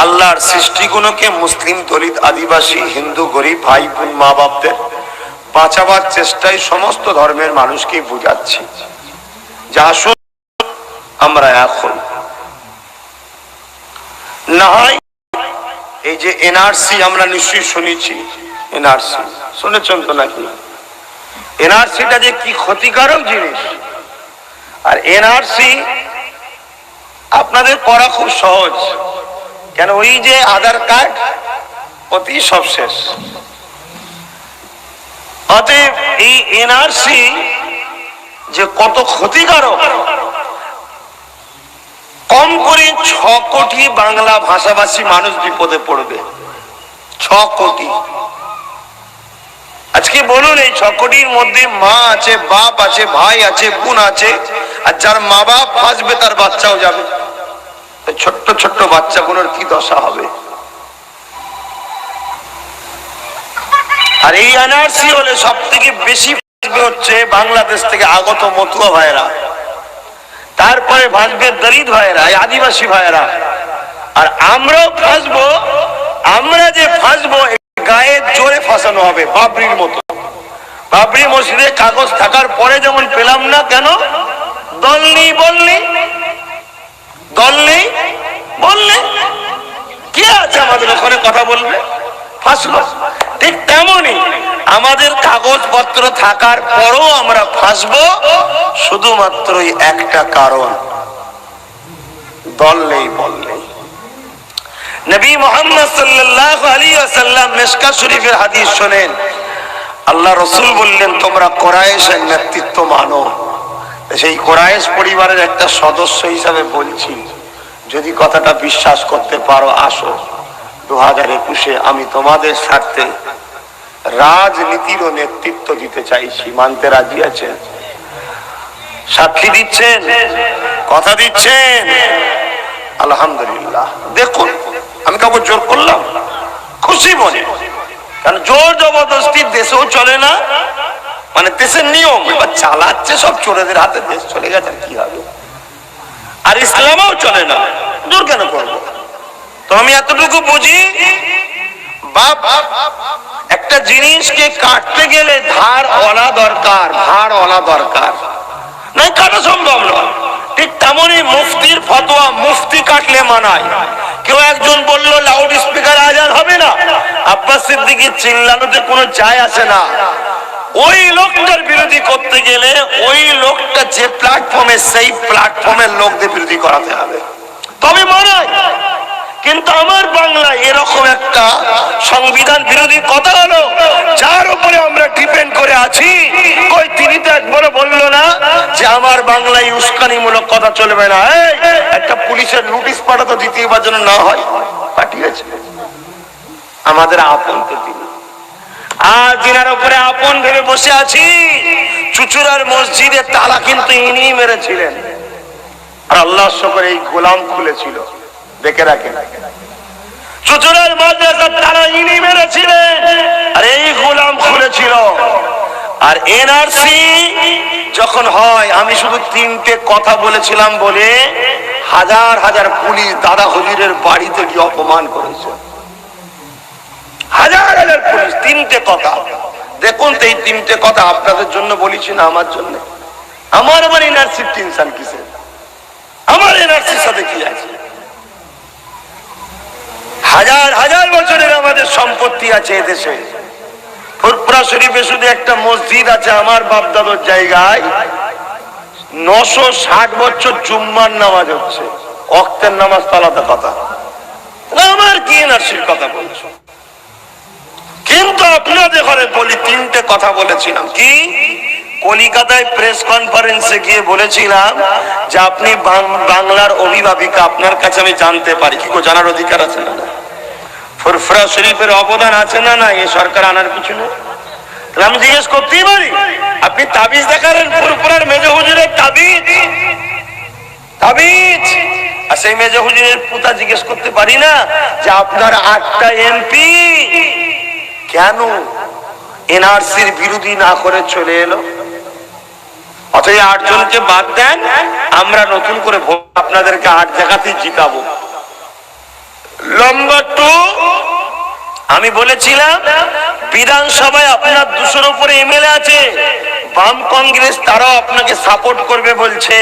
আল্লাহর সৃষ্টিগুলোকে মুসলিম, দলিত, আদিবাসী, হিন্দু, গরিব ভাই বোন, মা বাপদের বাঁচাবার চেষ্টায় সমস্ত ধর্মের মানুষকে বুঝাচ্ছি যে আসুন আমরা এখন না হয় এই যে এনআরসি আমরা নিশ্চয়ই শুনেছি, এনআরসি শুনেছেন তো নাকি? এনআরসিটা যে কি ক্ষতিকারক জিনিস। আর এনআরসি আপনাদের করা খুব সহজ, কেন ওই যে আধার কার্ড অতি সব শেষ। অতএব এই এনআরসি যে কত ক্ষতিকারক, কম করে 6 কোটি বাংলা ভাষাভাষী মানুষ বিপদে পড়বে। 6 কোটি। আজকে বলুন, এই 6 কোটির মধ্যে মা আছে, বাপ আছে, ভাই আছে, বোন আছে, আর যার মা বাপ ফাঁসবে তার বাচ্চাও যাবে। ছোট্ট ছোট্ট বাচ্চাগুলোর কি দশা হবে। আর এই এনআরসি হলে সব থেকে বেশি ফাঁসবে হচ্ছে বাংলাদেশ থেকে আগত মতুয়া ভাইরা, তারপরে ভাসবে দলিত ভাইরা, আদিবাসী ভাইরা। আর আমরাও ফাঁসবো। আমরা যে ফাঁসবো গায়ে জোরে ফাঁসানো হবে, বাবরির মতো। বাবরি মসজিদে কাগজ থাকার পরে যেমন পেলাম না, কেন? দল নেই, বললি দল নেই, বললে কে আছে আমাদের ওখানে কথা বলবে, ফাঁসলো। ঠিক তেমনই আমাদের কাগজপত্র থাকার পরও আমরা ফাঁসবো, শুধুমাত্র একটা কারণ, দল নেই, বল নেই। নবী মুহাম্মদ সাল্লাল্লাহু আলাইহি ওয়াসাল্লাম মিশকাত শরীফের হাদিস শোনেন, আল্লাহ রাসূল বললেন, তোমরা কুরাইশের নেতৃত্ব মানো। সেই কুরাইশ পরিবারের একটা সদস্য হিসাবে বলছি, যদি কথাটা বিশ্বাস করতে পারো, আসো 2021-এ আমি তোমাদের স্বার্থে রাজনীতিরও নেতৃত্ব দিতে চাইছি। মানতে রাজি আছেন? সাক্ষী দিচ্ছেন? কথা দিচ্ছেন? আলহামদুলিল্লাহ। দেখুন, আমি কাউকে জোর করলাম? খুশি মনে। কারণ জোর জবরদস্তি দেশেও চলে না, মানে দেশের নিয়ম এবার চালাচ্ছে সব চোরেদের হাতে, দেশ চলে গেছে, কি হবে। আর ইসলামেও চলে না, জোর কেন করবো? তো আমি এতটুকু বুঝি, বাপ একটা জিনিসকে কাটতে গেলে ধার অনা দরকার, ধার অনা দরকার, নাই কাটা সম্ভব নয়। ঠিক তেমনই মুফতির ফতোয়া, মুফতি কাটলে মানায়। কেউ একজন বলল লাউড স্পিকার আজান হবে না, আব্বাস সিদ্দিকীর চিল্লানোতে কোনো যায় আসে না। ওই লোকটার বিরোধী করতে গেলে ওই লোকটা যে প্ল্যাটফর্মে, সেই প্ল্যাটফর্মের লোকদের বিরোধী করাতে হবে, তবে মানায়। কিন্তু আমার বাংলায় এরকম একটা সংবিধান বিরোধী কথা হলো, যার উপরে আমরা ডিপেন্ড করে আছি। কই তিনি তো একবারও বললো না যে আমার বাংলায় উস্কানিমূলক কথা চলবে না। একটা পুলিশের নোটিশ পাঠাতো দ্বিতীয়বার যেন না হয়, পাঠিয়েছে। আমাদের আপন তো তিনি, আর যিনার উপরে আপন ভেবে বসে আছি। চুচুড়ার মসজিদে তালা কিন্তু ইনি মেরেছিলেন, আর আল্লাহর শকর এই গোলাম খুলেছিল, দেখে রাখেন। চুচুড়ার মাদ্রাসার তালা ইনি মেরেছিলেন, আর এই গোলাম খুলেছিল। আর এনআরসি যখন হয়, আমি শুধু 3টে কথা বলেছিলাম বলে হাজার হাজার পুলিশ দাদা হুজুরের বাড়িতে গিয়ে অপমান করেছে। হাজার হাজার পুলিশ, 3টে কথা। দেখুন তো, এই 3টে কথা আপনাদের জন্য বলেছি না আমার জন্য? আমার আবার এনআরসির টেনশন কিসের? আমার এনআরসির সাথে কি আছে? হাজার হাজার বছরের আমাদের সম্পত্তি আছে এদেশে। ফুরফুরা শরীফে শুধু একটা মসজিদ আছে আমার বাপদাদার জায়গায়, 960 বছর জুম্মার নামাজ হচ্ছে, ওয়াক্তের নামাজ তো আলাদা কথা। আমার কি এনআরসির কথা বলছো? কিন্তু আপনাদের ঘরে বলি, 3টে কথা বলেছিলাম। কি? কলিকাতায় প্রেস কনফারেন্সে গিয়ে বলেছিলাম যে আপনি বাংলার অভিভাবিকা, আপনার কাছে আমি জানতে পারি। কি গো, জানার অধিকার আছে না? ফুরফুরা শরীফের অবদান আছে না? না, এই সরকার আনার কিছু নেই। আমি জিজ্ঞেস করতেই পারি, আপনি তাবিজ দেখালেন ফুরফুরার মেজো হুজুরের তাবিজ, তাবিজ। আর সেই মেজো হুজুরের পুতা জিজ্ঞেস করতে পারি না যে আপনার 8টা এমপি কেন এনআরসির বিরোধী না করে চলে এলো? অথচ 8 জনকে বাদ দেন, আমরা নতুন করে ভোট আপনাদেরকে 8 জায়গাতেই জিতাবো। নম্বর 2, আমি বলেছিলাম বিধানসভায় আপনার 200-র উপরে এমএলএ আছে, বাম কংগ্রেস তারাও আপনাকে সাপোর্ট করবে বলছে,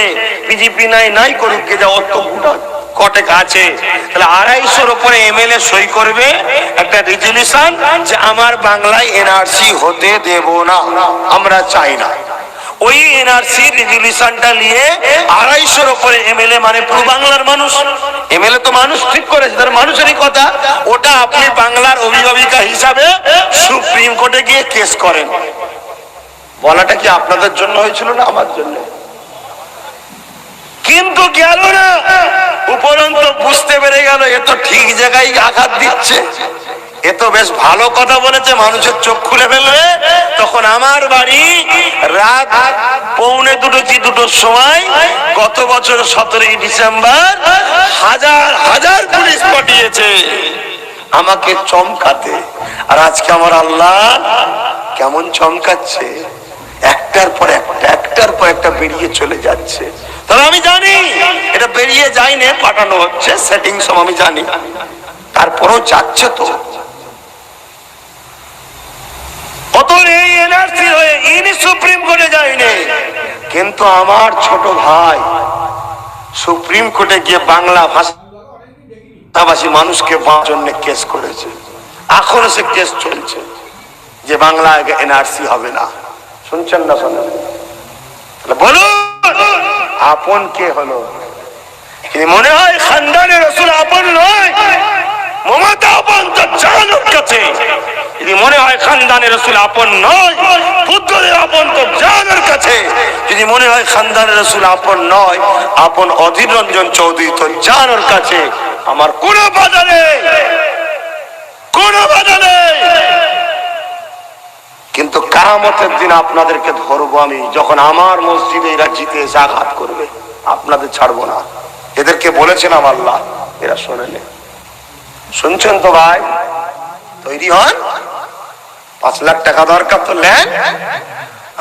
বিজেপি নাই করুক, কে যা অত কটেক আছে, তাহলে 250-র উপরে এমএলএ সই করবে একটা রেজলিউশন যে আমার বাংলায় এনআরসি হতে দেব না, আমরা চাই না। ওই এনআরসি রেজলিউশনটা নিয়ে 250-র উপরে এমএলএ, মানে পুরো বাংলার মানুষ, এমএলএ তো মানুষ ঠিক করেছে, তার মানুষেরই কথা, ওটা আপনি বাংলার অভিভাবিকা হিসাবে সুপ্রিম কোর্টে গিয়ে কেস করেন। বলাটা কি আপনাদের জন্য হয়েছিল না আমার জন্য? কিন্তু গেল না, উপরন্ত বুঝতে পেরে গেল এ তো ঠিক জায়গায় আঘাত দিচ্ছে, এ তো বেশ ভালো কথা বলেছে, মানুষের চোখ খুলে ফেলবে। তখন আমার বাড়ি রাত 1:45-2টোর সময় গত বছর 17ই ডিসেম্বর হাজার পুলিশ পাঠিয়েছে আমাকে চমকাতে। আর আজকে আমার আল্লাহ কেমন চমকাচ্ছে, একটার পর একটা বেরিয়ে চলে যাচ্ছে। তবে আমি জানি এটা বেরিয়ে যায়নি, পাঠানো হচ্ছে সেটিং সব আমি জানি, তারপরেও যাচ্ছে তো। এই এনআরসি হয়ে ইনি সুপ্রিম কোর্টে যায়নি, কিন্তু আমার ছোট ভাই সুপ্রিম কোর্টে গিয়ে বাংলা ভাষাভাষী মানুষকে বাঁচার জন্য কেস করেছে। এখনো সে কেস চলছে যে বাংলা এনআরসি হবে না। শুনছেন না? শোনেন, বলুন আপন কে হলো? মনে হয় খানদানের রাসূল আপন নয়, মমতা আপন তো জানোর কাছে। যদি মনে হয় খানদানের রাসূল আপন নয়, পুত্রের আপন তো জানোর কাছে। যদি মনে হয় খানদানের রাসূল আপন নয়, আপন অধীর রঞ্জন চৌধুরী তো জানোর কাছে। আমার কোনো বাধা নেই, কোনো বাধা নেই, কিন্তু কিয়ামতের দিন আপনাদেরকে ধরবো আমি, যখন আমার মসজিদে এরা জিতে এসে আঘাত করবে, আপনাদের ছাড়বো না। এদেরকে বলেছিলাম আল্লাহ, এরা শোনেনি। শুনছেন তো ভাই? তৈরি হন, 5 লাখ টাকা দরকার তো নেন।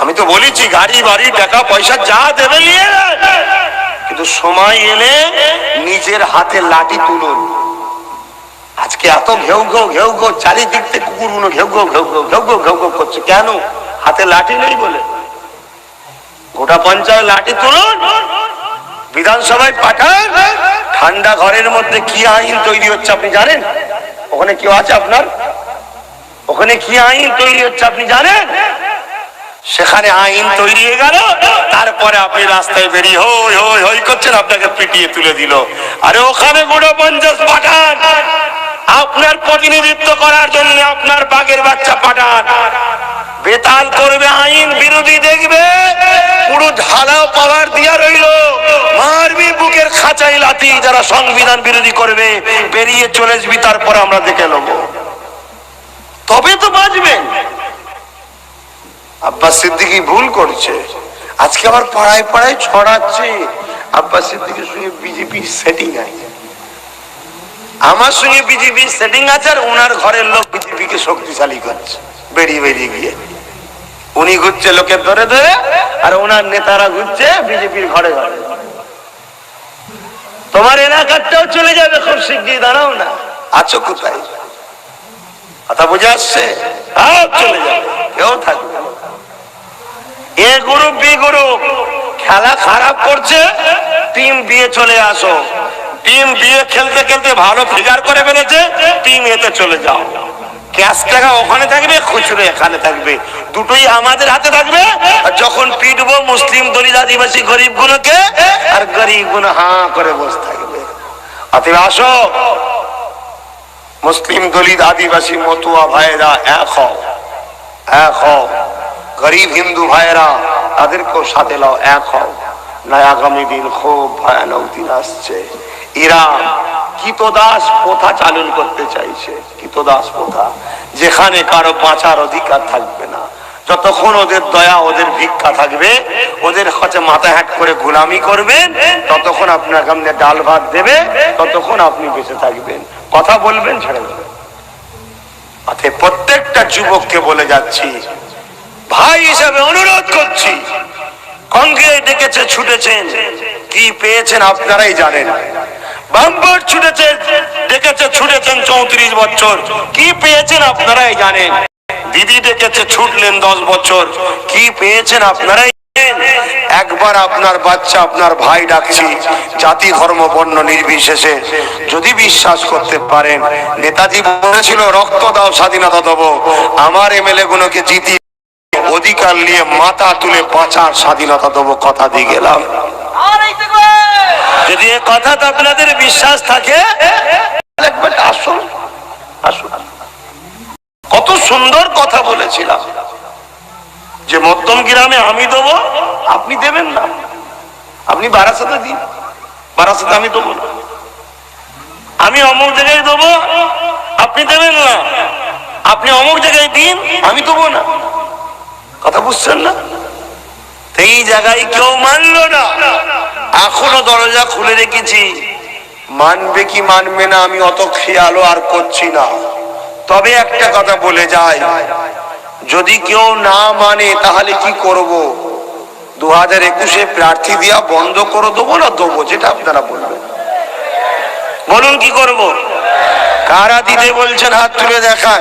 আমি তো বলেছি গাড়ি বাড়ি টাকা পয়সা যা দেবে নিয়ে, কিন্তু সময় এলে নিজের হাতে লাঠি তুলুন। আজকে এত ঘেউ ঘেউ চারিদিক থেকে কুকুরগুলো ঘেউ ঘেউ করছে, কেন? হাতে লাঠি নেই বলে। গোটা পঞ্চায়েত লাঠি তুলুন, বিধানসভায় পাঠান। ঠান্ডা ঘরের মধ্যে কি আইন তৈরি হচ্ছে আপনি জানেন? ওখানে কেউ আছে আপনার? ওখানে কি আইন তৈরি হচ্ছে আপনি জানেন? সেখানে আইন তৈরি হয়ে গেল, তারপরে আপনি রাস্তায় বেরিয়ে হই হই হই করছেন, আপনাকে পিটিয়ে তুলে দিল। আরে ওখানে গোটা পঞ্চায়েত পাঠান, আপনার প্রতিনিধিত্ব করার জন্য আপনার বাঘের বাচ্চা পাঠান। বেতাল করবে, আইন বিরোধী দেখবে, পুরো ঢালাও পাওয়ার দিয়া রইল, মারবি বুকের খাঁচাই লাথি। যারা সংবিধান বিরোধী করবে বেরিয়ে চলে আসবি, তারপর আমরা দেখে নেব, তবে তো বাঁচবেন। আব্বাস সিদ্দিকী ভুল করছে, আজকে আবার পাড়ায় পাড়ায় ছড়াচ্ছে আব্বাস সিদ্দিকীর সঙ্গে বিজেপির সেটিং আছে। আমার সঙ্গে বিজেপির সেটিং আছে, আর ওনার ঘরের লোক বিজেপিকে শক্তিশালী করছে। বেরিয়ে গিয়ে উনি ঘুরছে লোকের ধরে ধরে, আর ওনার নেতারা ঘুরছে বিজেপির ঘরে ঘরে। তোমার এলাকাটাও চলে যাবে খুব শিগগির, দাঁড়াও না। আছো কোথায়? কথা বুঝে আসছে? চলে যাবে, কেউ থাকবে। এ গ্রুপ বি গ্রুপ খেলা খারাপ করছে, টিম বিয়ে চলে আসো। টিম বিয়ে খেলতে খেলতে ভালো ফিগার করে ফেলেছে, টিম এতে চলে যাও। ক্যাশ টাকা ওখানে থাকবে, খুচরো এখানে থাকবে, দুটোই আমাদের হাতে থাকবে। আর যখন পিটবো মুসলিম দলিত আদিবাসী গরিব গুলোকে, আর গরিব গুলো হাঁ করে বসে থাকবে। অতএব আসো, মুসলিম দলিত আদিবাসী মতুয়া ভাইরা এক হও, গরিব হিন্দু ভাইরা তাদেরকেও সাথে লাও, এক হও। না আগামী দিন খুব ভয়ানক দিন আসছে। ইরান কৃতদাস প্রথা চালন করতে চাইছে, কৃতদাস প্রথা, যেখানে কারো বাঁচার অধিকার থাকবে না। যতক্ষণ ওদের দয়া ওদের ভিক্ষা থাকবে, ওদের কাছে মাথা হ্যাট করে গোলামি করবেন, ততক্ষণ আপনার সামনে ডাল ভাত দেবে, ততক্ষণ আপনি বেঁচে থাকবেন। কথা বলবেন, ছেড়ে দেবেন। অতএব প্রত্যেকটা যুবককে বলে যাচ্ছি, ভাই হিসাবে অনুরোধ করছি, কংগ্রেস ডেকেছে, ছুটেছেন, কি পেয়েছেন আপনারাই জানেন। বাম্পার ছুটেছে, ডেকেছে ছুটেছেন 34 বছর, কি পেয়েছেন আপনারাই জানেন। দিদি ডেকেছে ছুটলেন 10 বছর, কি পেয়েছেন আপনারাই জানেন। একবার আপনার বাচ্চা আপনার ভাই ডাকছি, জাতি ধর্ম বর্ণ নির্বিশেষে, যদি বিশ্বাস করতে পারেন, নেতাজি বলেছিল রক্ত দাও স্বাধীনতা দেবো। আমার এমএলএ গুলোকে জিতি অধিকার নিয়ে মাথা তুলে বাঁচার স্বাধীনতা দেবো, কথা দিয়ে গেলাম। যদি এ কথা আপনাদের বিশ্বাস থাকে, আসুন আসুন। কত সুন্দর কথা বলেছিলাম যে মধ্যম গ্রামে আমি দেবো, আপনি দেবেন না। আপনি বারাসাতে দিন, বারাসাতে আমি দেবো না। আমি অমুক জায়গায় দেবো, আপনি দেবেন না। আপনি অমুক জায়গায় দিন, আমি দেবো না। কথা বুঝছেন না? এই জায়গায় কেউ মানলো না, এখনো দরজা খুলে রেখেছি। মানবে কি মানবে না আমি অত খেয়ালও আর করছি না। তবে একটা কথা বলে যাই, যদি কেউ না মানে তাহলে কি করব? 2021-এ প্রার্থী দিয়া বন্ধ করে দেবো না দেবো, যেটা আপনারা বলবেন। বলুন কি করব? কারা দিতে বলছেন হাত তুলে দেখান।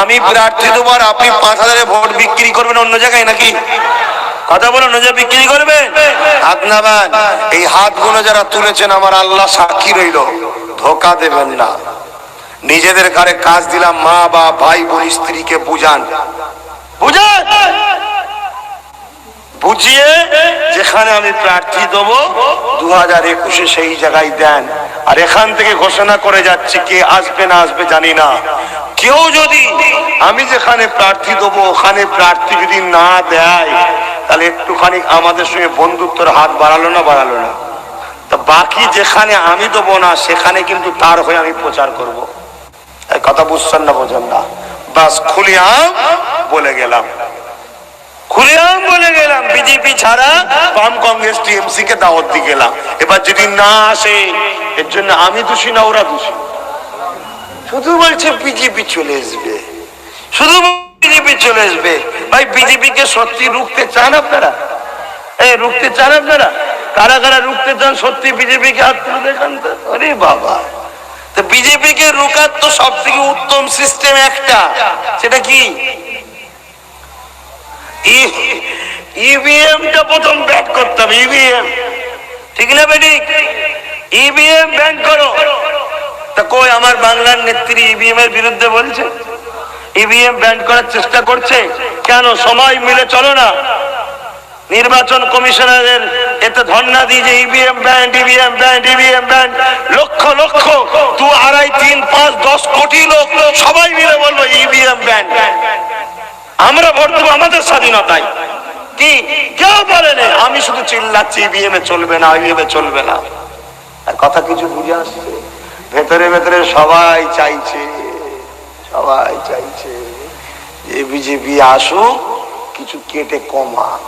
আমি প্রার্থী দেবো আর আপনি 5,000-এ ভোট বিক্রি করবেন অন্য জায়গায় নাকি? কথা বলুন, যে বিক্রি করবে হাত নামান। এই হাতগুলো যারা তুলেছেন আমার আল্লাহ সাক্ষী রইল, ধোকা দেবেন না। নিজেদের ঘরে কাজ দিলাম, মা বা ভাই বোন স্ত্রীকে বুঝান, বুঝান, বুঝিয়ে যেখানে আমি প্রার্থী দেবো 2021-এ সেই জায়গায় দেন। আর এখান থেকে ঘোষণা করে যাচ্ছি, কে আসবে না আসবে জানি না, কেউ যদি আমি যেখানে প্রার্থী দেবো ওখানে প্রার্থী যদি না দেয়, তাহলে একটুখানি আমাদের সঙ্গে বন্ধুত্বের হাত বাড়ালো না বাড়ালো না। তা বাকি যেখানে আমি দেবো না সেখানে কিন্তু তার হয়ে আমি প্রচার করব। কথা বুঝছেন না বোঝেন না? বাস খুলিয়াম বলে গেলাম, খুলিয়াম বলে গেলাম। বিজেপি ছাড়া বাম কংগ্রেস টিএমসি কে দাওয়াত দিয়ে গেলাম। এবার যদি না আসে এর জন্য আমি দোষী না ওরা দোষী? শুধু বলছে বিজেপি চলে আসবে, শুধু বিজেপি চলে আসবে। ভাই বিজেপি কে সত্যি রুখতে চান আপনারা? রুখতে চান আপনারা? কারা কারা রুখতে চান সত্যি বিজেপি কে? হাত তুলে দেখান তো। আরে বাবা, তো বিজেপি কে রোকার তো সব থেকে উত্তম সিস্টেম একটা, সেটা কি? ইভিএমটা প্রথম ব্যান করতে হবে। ইভিএম, ঠিক না বেটি? ইভিএম ব্যান করো। তা কই আমার বাংলার নেত্রী ইভিএম এর বিরুদ্ধে বলছে, ইভিএম ব্যান করার চেষ্টা করছে কেন? সময় মিলে চলো না। নির্বাচন কমিশনারের এতে ধর্ণা দিয়ে যে EVM band, EVM band, EVM band, lakh lakh 2, 2.5, 3, 5, 10 কোটি লোক সবাই মিলে বলবো ইভিএম ব্যান্ড। আমরা ভোট দেবো আমাদের স্বাধীনতায়। কি কেউ বলে না, আমি শুধু চিল্লাচ্ছি ইভিএম এ চলবে না, ইভিএম এ চলবে না। আর কথা কিছু বুঝে আসছে? ভেতরে ভেতরে সবাই চাইছে, সবাই চাইছে যে বিজেপি আসুক, কিছু কেটে কমাক।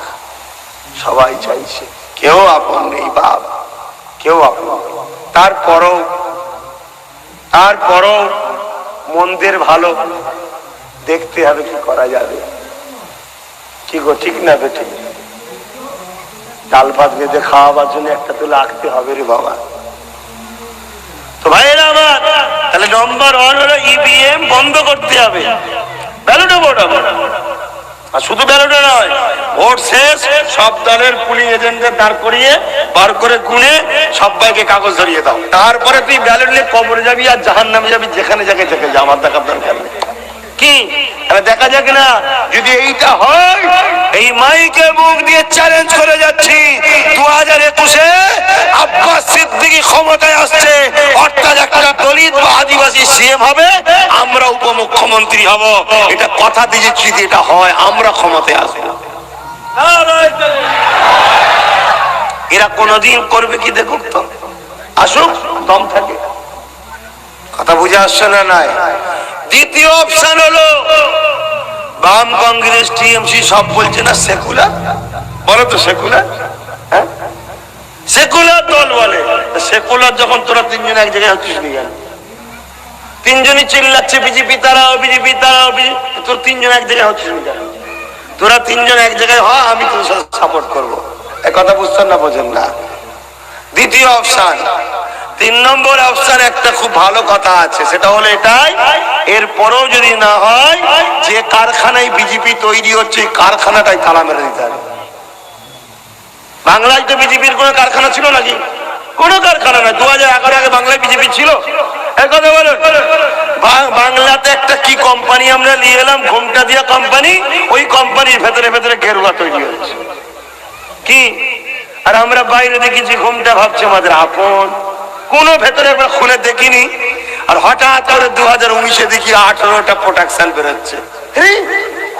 সবাই চাইছে, কেউ আপন নেই বাপ, কেউ আপন। তারপরও মন্দের ভালো দেখতে হবে, কি করা যাবে। কি গো, ঠিক না বেঠিক? ডাল ভাত বেঁধে খাওয়াবার জন্য একটা তো লাগতে হবে রে বাবা। তো ভাইয়েরা আমার, তাহলে নম্বর 1 হলো ইভিএম বন্ধ করতে হবে। ব্যালটে ভোট হবে। আর শুধু ব্যালটে নয়, ভোট শেষ সব দলের পুলিং এজেন্টদের দাঁড় করিয়ে বার করে গুনে সবাইকে কাগজ ধরিয়ে দাও। তারপরে তুই ব্যালট নিয়ে কবরে যাবি আর জাহান্নামে যাবি, যেখানে যাকে যেতে যা, আমার দেখার দরকার নেই। কি দেখা যাক না? যদি এইটা হয়, এই মাইকে মুখ দিয়ে চ্যালেঞ্জ করে যাচ্ছি, 2021-এ আব্বাস সিদ্দিকী ক্ষমতায় আসছে, অর্থাৎ একটা দলিত বা আদিবাসী সিএম হবে, আমরা উপমুখ্যমন্ত্রী হব। এটা কথা দিয়েছি, যদি এটা হয় আমরা ক্ষমতায় আসবো। এরা কোনদিন করবে কি দেখুক তো, আসুক, দম থাকে। কথা বুঝে আসছে না? নাই। দ্বিতীয় অপশন হলো বাম কংগ্রেস টিএমসি সব বলছে না সেকুলার, বলো তো সেকুলার? হ্যাঁ, সেকুলার দল বলে। সেকুলার যখন তোরা তিনজন এক জায়গায় হচ্ছিস নি কেন? তিনজনই চিল্লাচ্ছে বিজেপি তারাও, বিজেপি তারাও, তোর তিনজন এক জায়গায় হচ্ছিস নি কেন? তোরা তিনজন এক জায়গায় হ, আমি তোর সাথে সাপোর্ট করবো। এক কথা বুঝছেন না, বোঝেন না? দ্বিতীয় অপশন, তিন নম্বর অপশন একটা খুব ভালো কথা আছে, সেটা হলো এটাই, এরপরেও যদি না হয়, যে কারখানায় বিজেপি তৈরি হচ্ছে কারখানাটাই তালা মেরে দিতে হবে। বাংলায় তো বিজেপির কোন কারখানা ছিল নাকি? কোন কারখানা নয়। 2011 আগে বাংলায় বিজেপি ছিল? কথা বলো। বাংলাতে একটা কি কোম্পানি আমরা নিয়ে এলাম, ঘোমটা দিয়া কোম্পানি, ওই কোম্পানির ভেতরে ভেতরে গেরুয়া তৈরি হচ্ছে কি, আর আমরা বাইরে দেখেছি ঘোমটা ভাবছে আমাদের আপন, কোন ভেতরে আমরা খুলে দেখিনি। আর হঠাৎ করে 2019-এ দেখি 18টা প্রোডাকশন বেরোচ্ছে।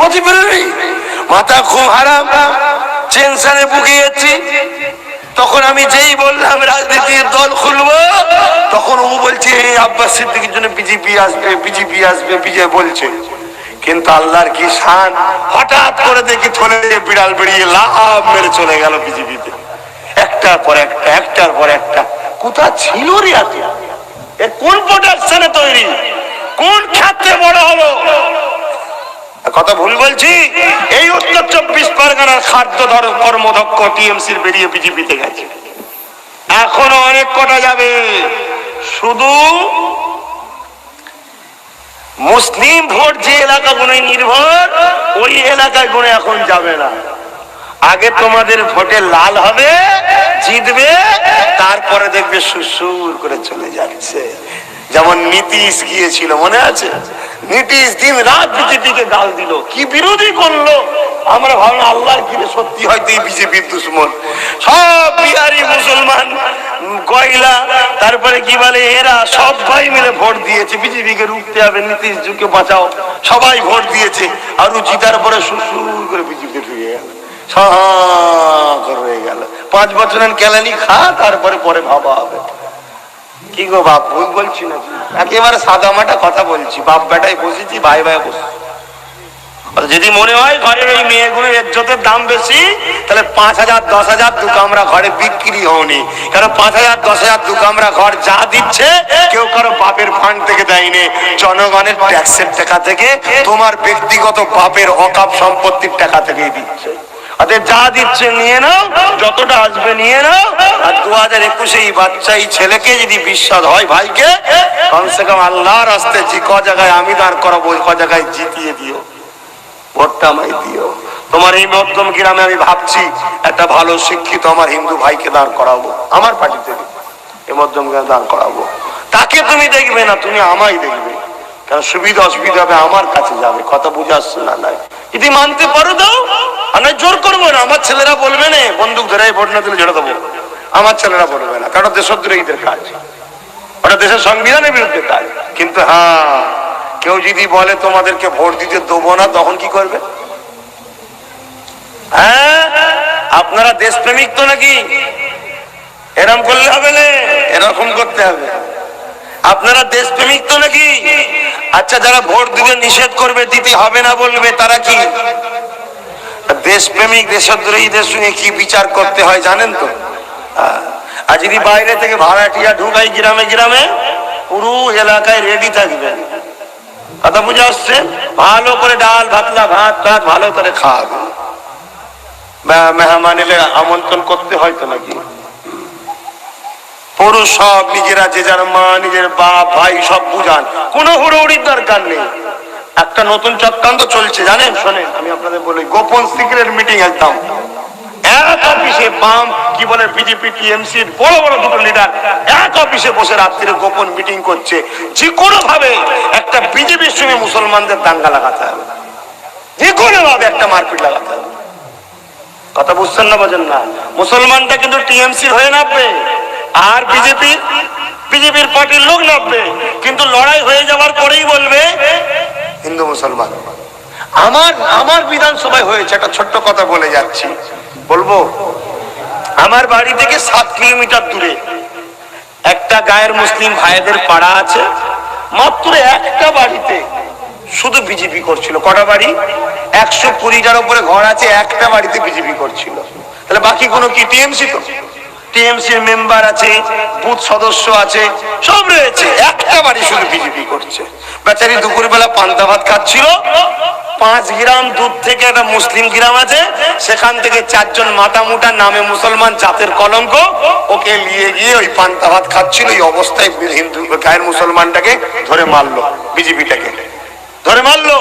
কত বেরোলি, মাথা খুব হারাম, টেনশনে ভুগে যাচ্ছি। তখন আমি যেই বললাম রাজনীতির দল খুলবো, তখন ও বলছে আব্বাস সিদ্দিকীর জন্য বিজেপি আসবে, বিজেপি আসবে, বিজয় বলছে। কিন্তু আল্লাহর কি শান, হঠাৎ করে দেখি থলে বিড়াল বেরিয়ে লাভ মেরে চলে গেল বিজেপিতে, একটার পর একটা, একটার পর একটা। কোথা ছিল রে এত? কোন প্রোডাকশনে তৈরি, কোন ক্ষেত্রে বড় হলো? কথা ভুল বলছি? এই উত্তর 24 পরগনার খাদ্য কর্মদক্ষ টিএমসির বেরিয়ে বিজেপিতে গেছে, এখনো অনেক কটা যাবে। শুধু মুসলিম ভোট যে এলাকা গুনে নির্ভর, ওই এলাকায় গুনে এখন যাবে না। আগে তোমাদের ভোটে লাল হবে, জিতবে, তারপরে দেখবে সুসুর করে চলে যাচ্ছে। যেমন নীতিশ গিয়েছিল, মনে আছে? নীতিশ দিন রাত বিজেপিকে গাল দিল, কি বিরোধী করলো। আমরা ভাবলাম আল্লাহর কি সত্যি হয়তো এই বিজেপির দুশ্মন। সব বিহারি মুসলমান গয়লা, তারপরে কি বলে এরা সবাই মিলে ভোট দিয়েছে বিজেপিকে রুখতে হবে, নীতিশ যুগকে বাঁচাও, সবাই ভোট দিয়েছে। আর ও জিতার পরে সুসুর করে বিজেপিতে ঢুকে গেল, হয়ে গেল। 5 বছরের কেলানি খা, তারপরে পরে ভাবা হবে। কি গো বাপ, ভুল বলছি না? একেবারে সাদা মাটা কথা বলছি। বাপ বেটাই বসেছি, ভাই ভাই বসেছি। যদি মনে হয় ঘরের এই মেয়েগুলোর ইজ্জতের দাম বেশি, তাহলে 5,000 10,000 দু কামরা ঘরে বিক্রি হয়নি। কারণ 5,000 10,000 দু কামরা ঘর যা দিচ্ছে, কেউ কারো বাপের ফান্ড থেকে দেয়নি, জনগণের ট্যাক্সের টাকা থেকে, তোমার ব্যক্তিগত বাপের অকাপ সম্পত্তির টাকা থেকেই দিচ্ছে। যা দিচ্ছে নিয়ে নাও, যতটা আসবে নিয়ে নাও। আর 2021-এ এই বাচ্চা, এই ছেলেকে যদি বিশ্বাস হয় ভাইকে, কমসে কম আল্লাহর রাস্তে যে ক জায়গায় আমি দাঁড় করাবো, ওই ক জায়গায় জিতিয়ে দিও, ভোটটা আমায় দিও। তোমার এই মধ্যম গ্রামে আমি ভাবছি একটা ভালো শিক্ষিত আমার হিন্দু ভাইকে দাঁড় করাবো, আমার পার্টিতে এই মধ্যম গ্রামে দাঁড় করাবো। তাকে তুমি দেখবে না, তুমি আমায় দেখবে, কারণ সুবিধা অসুবিধা হবে আমার কাছে যাবে। কথা বুঝে আসছে না? নাই যদি মানতে পারো দাও, আর নয় জোর করবো না। আমার ছেলেরা বলবে না বন্দুক ধরে ভোট না দিলে ছেড়ে দেবো, আমার ছেলেরা বলবে না, কারণ দেশদ্রোহীদের কাজ, ওটা দেশের সংবিধানের বিরুদ্ধে কাজ। কিন্তু হ্যাঁ, কেউ যদি বলে তোমাদেরকে ভোট দিতে দেবো না, তখন কি করবে? হ্যাঁ, আপনারা দেশপ্রেমিক তো নাকি? এরকম করলে হবে না, এরকম করতে হবে। আপনারা দেশপ্রেমিক তো নাকি? আচ্ছা, যারা ভোট দিতে নিষেধ করবে, দিতে হবে না বলবে, তারা কি দেশপ্রেমিক? দেশদ্রোহীদের সঙ্গে কি বিচার করতে হয় জানেন তো? আর যদি বাইরে থেকে ভাড়াটিয়া ঢুকাই গ্রামে গ্রামে, পুরো এলাকায় রেডি থাকবেন। কথা বুঝে আসছে? ভালো করে ডাল ভাতলা ভাত টাত ভালো করে খাওয়াবে। মেহমান এলে আমন্ত্রণ করতে হয় তো নাকি? পুরুষ সব নিজেরা, যে যার মা, নিজের বাপ ভাই সব বুঝান, কোনো হুড়োহুড়ির দরকার নেই। একটা নতুন চক্রান্ত চলছে জানেন, শোনেন আমি আপনাদের বলি, গোপন সিক্রেট মিটিং একদম এক অফিসে। বাম কি বলে বিজেপি টিএমসি বড় বড় দুটো লিডার এক অফিসে বসে রাত্রিরে গোপন মিটিং করছে, যে কোনো ভাবে একটা বিজেপির সঙ্গে মুসলমানদের দাঙ্গা লাগাতে হবে, যে কোনো ভাবে একটা মারপিট লাগাতে হবে। কথা বুঝছেন না, বোঝেন না? মুসলমানটা কিন্তু টিএমসির হয়ে নামবে, আর বিজেপির পার্টির লোক নামবে, কিন্তু লড়াই হয়ে যাওয়ার পরেই বলবে হিন্দু মুসলমান। আমার বিধানসভায় হয়েছে, একটা ছোট্ট কথা বলে যাচ্ছি, বলবো। আমার বাড়ি থেকে 7 কিলোমিটার দূরে একটা গায়ের মুসলিম ভাইদের পাড়া আছে, মাত্র একটা বাড়িতে শুধু বিজেপি করছিল। কটা বাড়ি? 120টার উপরে ঘর আছে, একটা বাড়িতে বিজেপি করছিল। তাহলে বাকি কোনো কি টিএমসি? তো টিএমসির মেম্বার আছে, বুথ সদস্য আছে, সব রয়েছে, একটা বাড়ি শুধু বিজেপি করছে। বেচারি দুপুরবেলা পান্তা ভাত খাচ্ছিল, 5 গ্রাম দূর থেকে একটা মুসলিম গ্রাম আছে, সেখান থেকে 4 জন মাথা মুটা নামে মুসলমান, জাতের কলঙ্ক, ওকে নিয়ে গিয়ে ওই পান্তা ভাত খাচ্ছিল, এই অবস্থায় হিন্দু গায়ের মুসলমানটাকে ধরে মারলো, বিজেপিটাকে ধরে মারলো।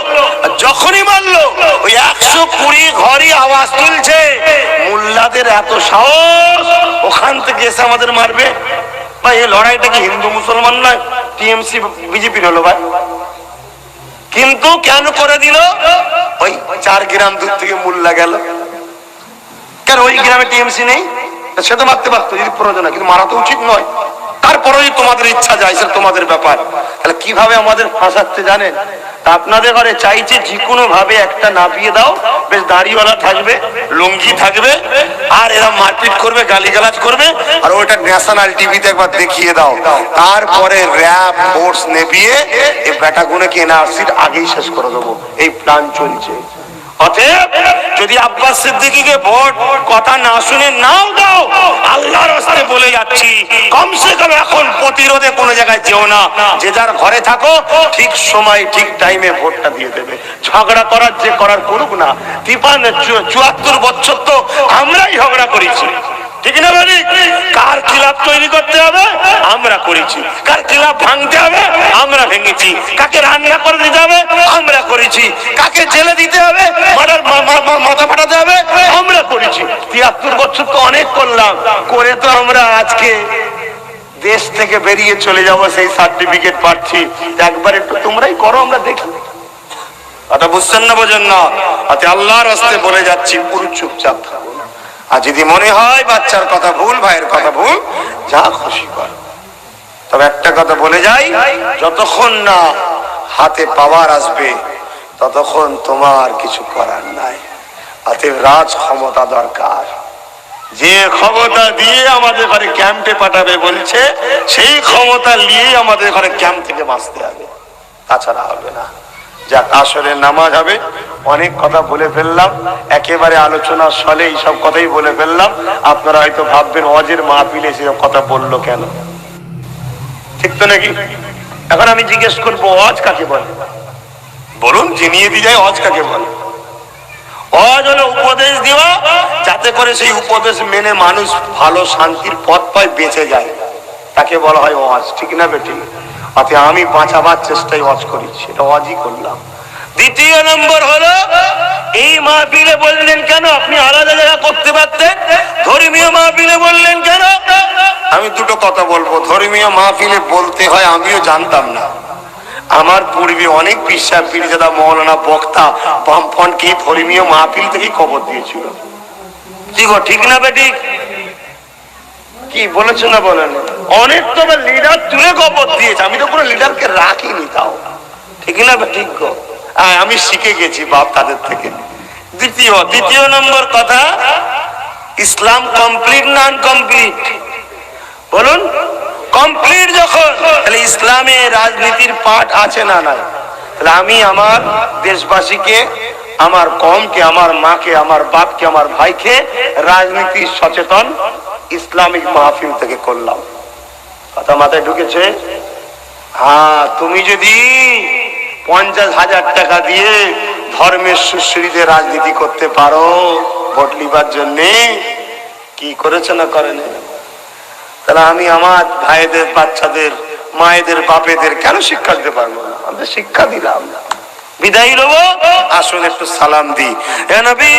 যখনই মারলো ওই 120 ঘরই আওয়াজ তুলছে, মোল্লাদের এত সাহস, ওখান থেকে এসে আমাদের মারবে। ভাই এই লড়াইটা কি হিন্দু মুসলমান নয়, টিএমসি বিজেপির হলো ভাই। কিন্তু কেন করে দিল? ওই 4 গ্রাম দূর থেকে মোল্লা গেল, কেন ওই গ্রামে টিএমসি নেই, সে তো মারতে পারতো যদি প্রয়োজন, কিন্তু মারা তো উচিত নয়। তারপরে তোমাদের ইচ্ছা যায়, সেটা তোমাদের ব্যাপার। তাহলে কিভাবে আমাদের ফাঁসাচ্ছে জানেন? আপনাদের ঘরে চাইছে যে কোনো ভাবে একটা নাপিয়ে দাও, বেশ দাড়িওয়ালা থাকবে, লুঙ্গি থাকবে, আর এরা মারপিট করবে, গালিগালাজ করবে, আর ওইটা ন্যাশনাল টিভিতে একবার দেখিয়ে দাও। তারপরে র্যাব ফোর্স নেবিয়ে এই বেটাগুলোকে এনআরসির আগেই শেষ করে দেবো, এই প্ল্যান চলছে। অতএব যদি আব্বাস সিদ্দিকীকে ভোট কথা না শুনে নাও দাও, আল্লাহর রাস্তায় বলে যাচ্ছি, কমসে কম এখন প্রতিরোধে কোনো জায়গায় যেও না, যে যার ঘরে থাকো, ঠিক সময় ঠিক টাইমে ভোটটা দিয়ে দেবে। ঝগড়া করার যে করার করুক না, 74 বছর তো আমরাই ঝগড়া করেছি, ঠিক না বলি? কার খিলাফ তৈরি করতে হবে আমরা করেছি, কার খিলাফ ভাঙতে হবে আমরা ভেঙেছি, কাকে রান্না করে দিতে হবে আমরা করেছি, কাকে জেলে দিতে হবে, মাথা ফাটাতে হবে আমরা করেছি। 73 বছর তো অনেক করলাম, করে তো আমরা আজকে দেশ থেকে বেরিয়ে চলে যাব, সেই সার্টিফিকেট পাচ্ছি। একবার একটু তোমরাই করো, আমরা দেখি। কথা বুঝছেন না, বোঝেন না? আল্লাহর রাস্তায় বলে যাচ্ছি, পুরো চুপচাপ থাকো। আর যদি মনে হয় বাচ্চার কথা ভুল, ভাইয়ের কথা ভুল, যা খুশি কর। তবে একটা কথা বলে যাই, যতক্ষণ না হাতে পাওয়ার আসবে ততক্ষণ তোমার কিছু করার নাই। অতএব রাজ ক্ষমতা দরকার, যে ক্ষমতা দিয়ে আমাদের ঘরে ক্যাম্পে পাঠাবে বলছে, সেই ক্ষমতা নিয়ে আমাদের ঘরে ক্যাম্প থেকে বাঁচতে হবে, তাছাড়া হবে না। যাক, আসলে নামাজ হবে, অনেক কথা বলে ফেললাম, একেবারে আলোচনা চলে এইসব কথাই বলে ফেললাম। আপনারা হয়তো ভাববেন ওয়াজের মাহফিলে এসব কথা বললো কেন, ঠিক তো নাকি? এখন আমি জিজ্ঞেস করবো, ওয়াজ কাকে বলে? বলুন, চিনিয়ে দিয়ে যায়, ওয়াজ কাকে বলে? ওয়াজ হলো উপদেশ দেওয়া, যাতে করে সেই উপদেশ মেনে মানুষ ভালো শান্তির পথ পায়, বেঁচে যায়, তাকে বলা হয় ওয়াজ, ঠিক না বেটি? অতএব আমি বাঁচাবার চেষ্টায় ওয়াজ করেছি, এটা ওয়াজই করলাম। দ্বিতীয় নম্বর হলো, এই মাহফিলে বললেন কেন? আপনি আলাদা জায়গা করতে পারতেন, ধর্মীয় মাহফিলে বললেন কেন? আমি দুটো কথা বলবো। ধর্মীয় মাহফিলে বলতে হয় আমিও জানতাম না, আমার পূর্বে অনেক বিশ্বাস পীরজাদা মৌলানা বক্তা বামপন্থী ধর্মীয় মাহফিল থেকেই খবর দিয়েছিল। কি গো, ঠিক না বেটি? কি বলেছো না বলেন? অনেক তো লিডার তুলে খবর দিয়েছে, আমি তো কোনো লিডারকে রাখিনি, তাও ঠিক না ঠিক গো? আমি শিখে গেছি বাপ তাদের থেকে। দ্বিতীয় নম্বর কথা, ইসলাম কমপ্লিট না আনকমপ্লিট? বলুন, কমপ্লিট যখন, তাহলে ইসলামে রাজনীতির পাঠ আছে না নাই? তাহলে আমি আমার দেশবাসীকে, আমার কমকে, আমার মাকে, আমার বাপকে, আমার ভাইকে রাজনীতি সচেতন ইসলামিক মাহফিল থেকে করলাম। কথা মাথায় ঢুকেছে? হ্যাঁ, তুমি যদি 50,000 টাকা দিয়ে ধর্মের সুশ্রীদের রাজনীতি করতে পারো ভোট লিবার জন্যে, কি করেছে না করেন, তাহলে আমি আমার ভাইদের, বাচ্চাদের, মায়েদের, বাপেদের কেন শিক্ষা দিতে পারবো না? আমাদের শিক্ষা দিলাম, বিদায় নেবো। আসুন একটু সালাম দিই। এ নবী,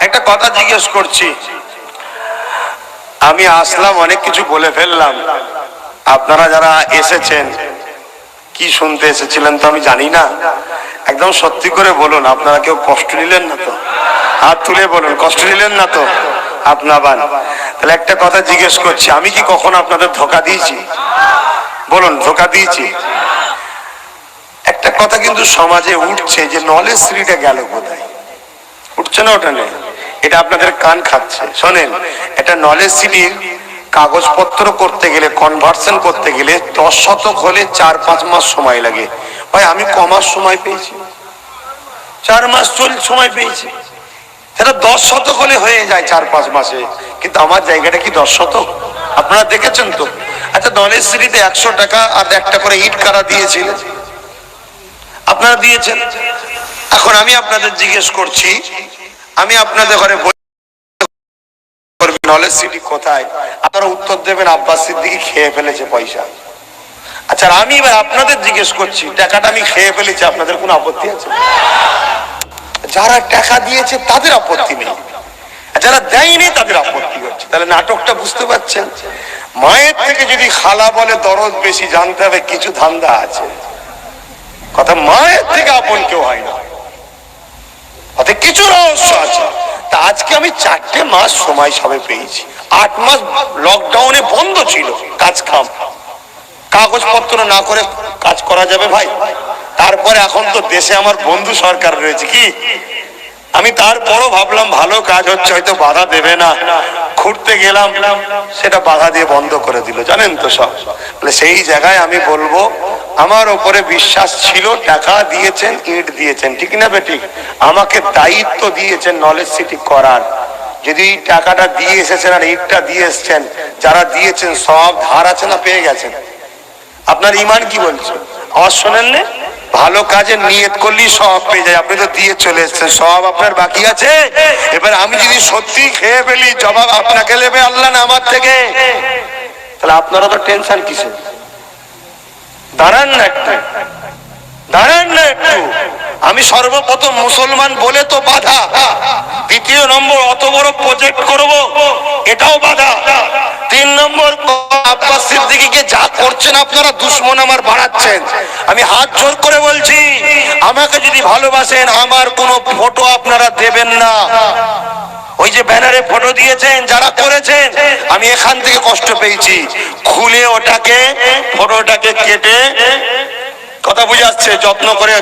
একটা কথা জিজ্ঞেস করছি, আমি আসলাম, অনেক কিছু বলে ফেললাম, আপনারা যারা এসেছেন কি শুনতে এসেছিলেন তো আমি জানি না, একদম সত্যি করে বলুন, আপনারা কেউ কষ্ট নিলেন না তো? হাত তুলে বলুন, কষ্ট নিলেন না তো আপনার? তাহলে একটা কথা জিজ্ঞেস করছি, আমি কি কখনো আপনাদের ধোঁকা দিয়েছি? বলুন, ধোঁকা দিয়েছি? একটা কথা কিন্তু সমাজে উঠছে যে নলেজ সিটিটা গেল কোথায়, উঠছে না? ওটা নেই, এটা আপনাদের কান খাচ্ছে। শোনেন, এটা নলেজ সিটির কাগজপত্র করতে গেলে, কনভার্সন করতে গেলে 10 শতক হলে 4-5 মাস সময় লাগে। ভাই আমি কমাস সময় পেয়েছি, 4 মাস সময় পেয়েছি, সেটা 10 শতক হলে হয়ে যায় 4-5 মাসে, কিন্তু আমার জায়গাটা কি 10 শতক? আপনারা দেখেছেন তো? আচ্ছা দলের সিঁড়িতে 100 টাকা আর একটা করে ইট কারা দিয়েছিলেন? আপনারা দিয়েছেন। এখন আমি আপনাদের জিজ্ঞেস করছি, আমি আপনাদের ঘরে নলেজ সিটি কোথায়, আপনারা উত্তর দেবেন আব্বাস সিদ্দিকী খেয়ে ফেলেছে পয়সা। আচ্ছা আমি এবার আপনাদের জিজ্ঞেস করছি, টাকাটা আমি খেয়ে ফেলেছি, আপনাদের কোনো আপত্তি আছে? যারা টাকা দিয়েছে তাদের আপত্তি নেই, যারা দেয়নি তাদের আপত্তি হচ্ছে। তাহলে নাটকটা বুঝতে পারছেন? মায়ের থেকে যদি খালা বলে দরদ বেশি, জানতে হবে কিছু ধান্দা আছে। কথা মায়ের থেকে আপন কেউ হয় না, তাতে কিছু রহস্য আছে। তা আজকে আমি 4টে মাস সময় সবে পেয়েছি। 8 মাস লকডাউনে বন্ধ ছিল কাজ কাম, কাগজপত্র না করে কাজ করা যাবে ভাই? তারপরে এখন তো দেশে আমার বন্ধু সরকার রয়েছে, কি আমি তারপরও ভাবলাম ভালো কাজ হচ্ছে, হয়তো বাধা দেবে না, ঘুরতে গেলাম, সেটা বাধা দিয়ে বন্ধ করে দিল, জানেন তো সব। সেই জায়গায় আমি বলবো আমার উপরে বিশ্বাস ছিল, টাকা দিয়েছেন, ইট দিয়েছেন, ঠিক না বেঠিক? আমাকে দায়িত্ব দিয়েছেন নলেজ সিটি করার। যদি এই টাকাটা দিয়ে এসেছেন আর ইটটা দিয়ে এসেছেন, যারা দিয়েছেন সব ধার আছে না পেয়ে গেছেন? আপনার ইমান কি বলছে? আওয়াজ শোনেন না? ভালো কাজে নিয়ত করলেই সব পেয়ে যায়। আপনি তো দিয়ে চলে এসেছেন, সব আপনার বাকি আছে। এবার আমি যদি সত্যি খেয়ে ফেলি, জবাব আপনাকে নেবে আল্লাহ না আমার থেকে? তাহলে আপনারা তো টেনশন কিসের? দাঁড়ান না একটু, দাঁড়ান না একটু। আমি সর্বপ্রথম মুসলমান বলে তো বাধা, 2 নম্বর অত বড় প্রজেক্ট করব এটাও বাধা, 3 নম্বর আব্বাস সিদ্দিকীকে যা করছেন আপনারা দুশমন আমার বানাচ্ছেন। আমি হাত জোর করে বলছি, আমাকে যদি ভালোবাসেন আমার কোনো ফটো আপনারা দেবেন না। ওই যে ব্যানারে ফটো দিয়েছেন যারা করেছেন, আমি এখান থেকে কষ্ট পেয়েছি, খুলে ওটাকে ফটোটাকে কেটে, কথা বুঝাচ্ছে, যত্ন করে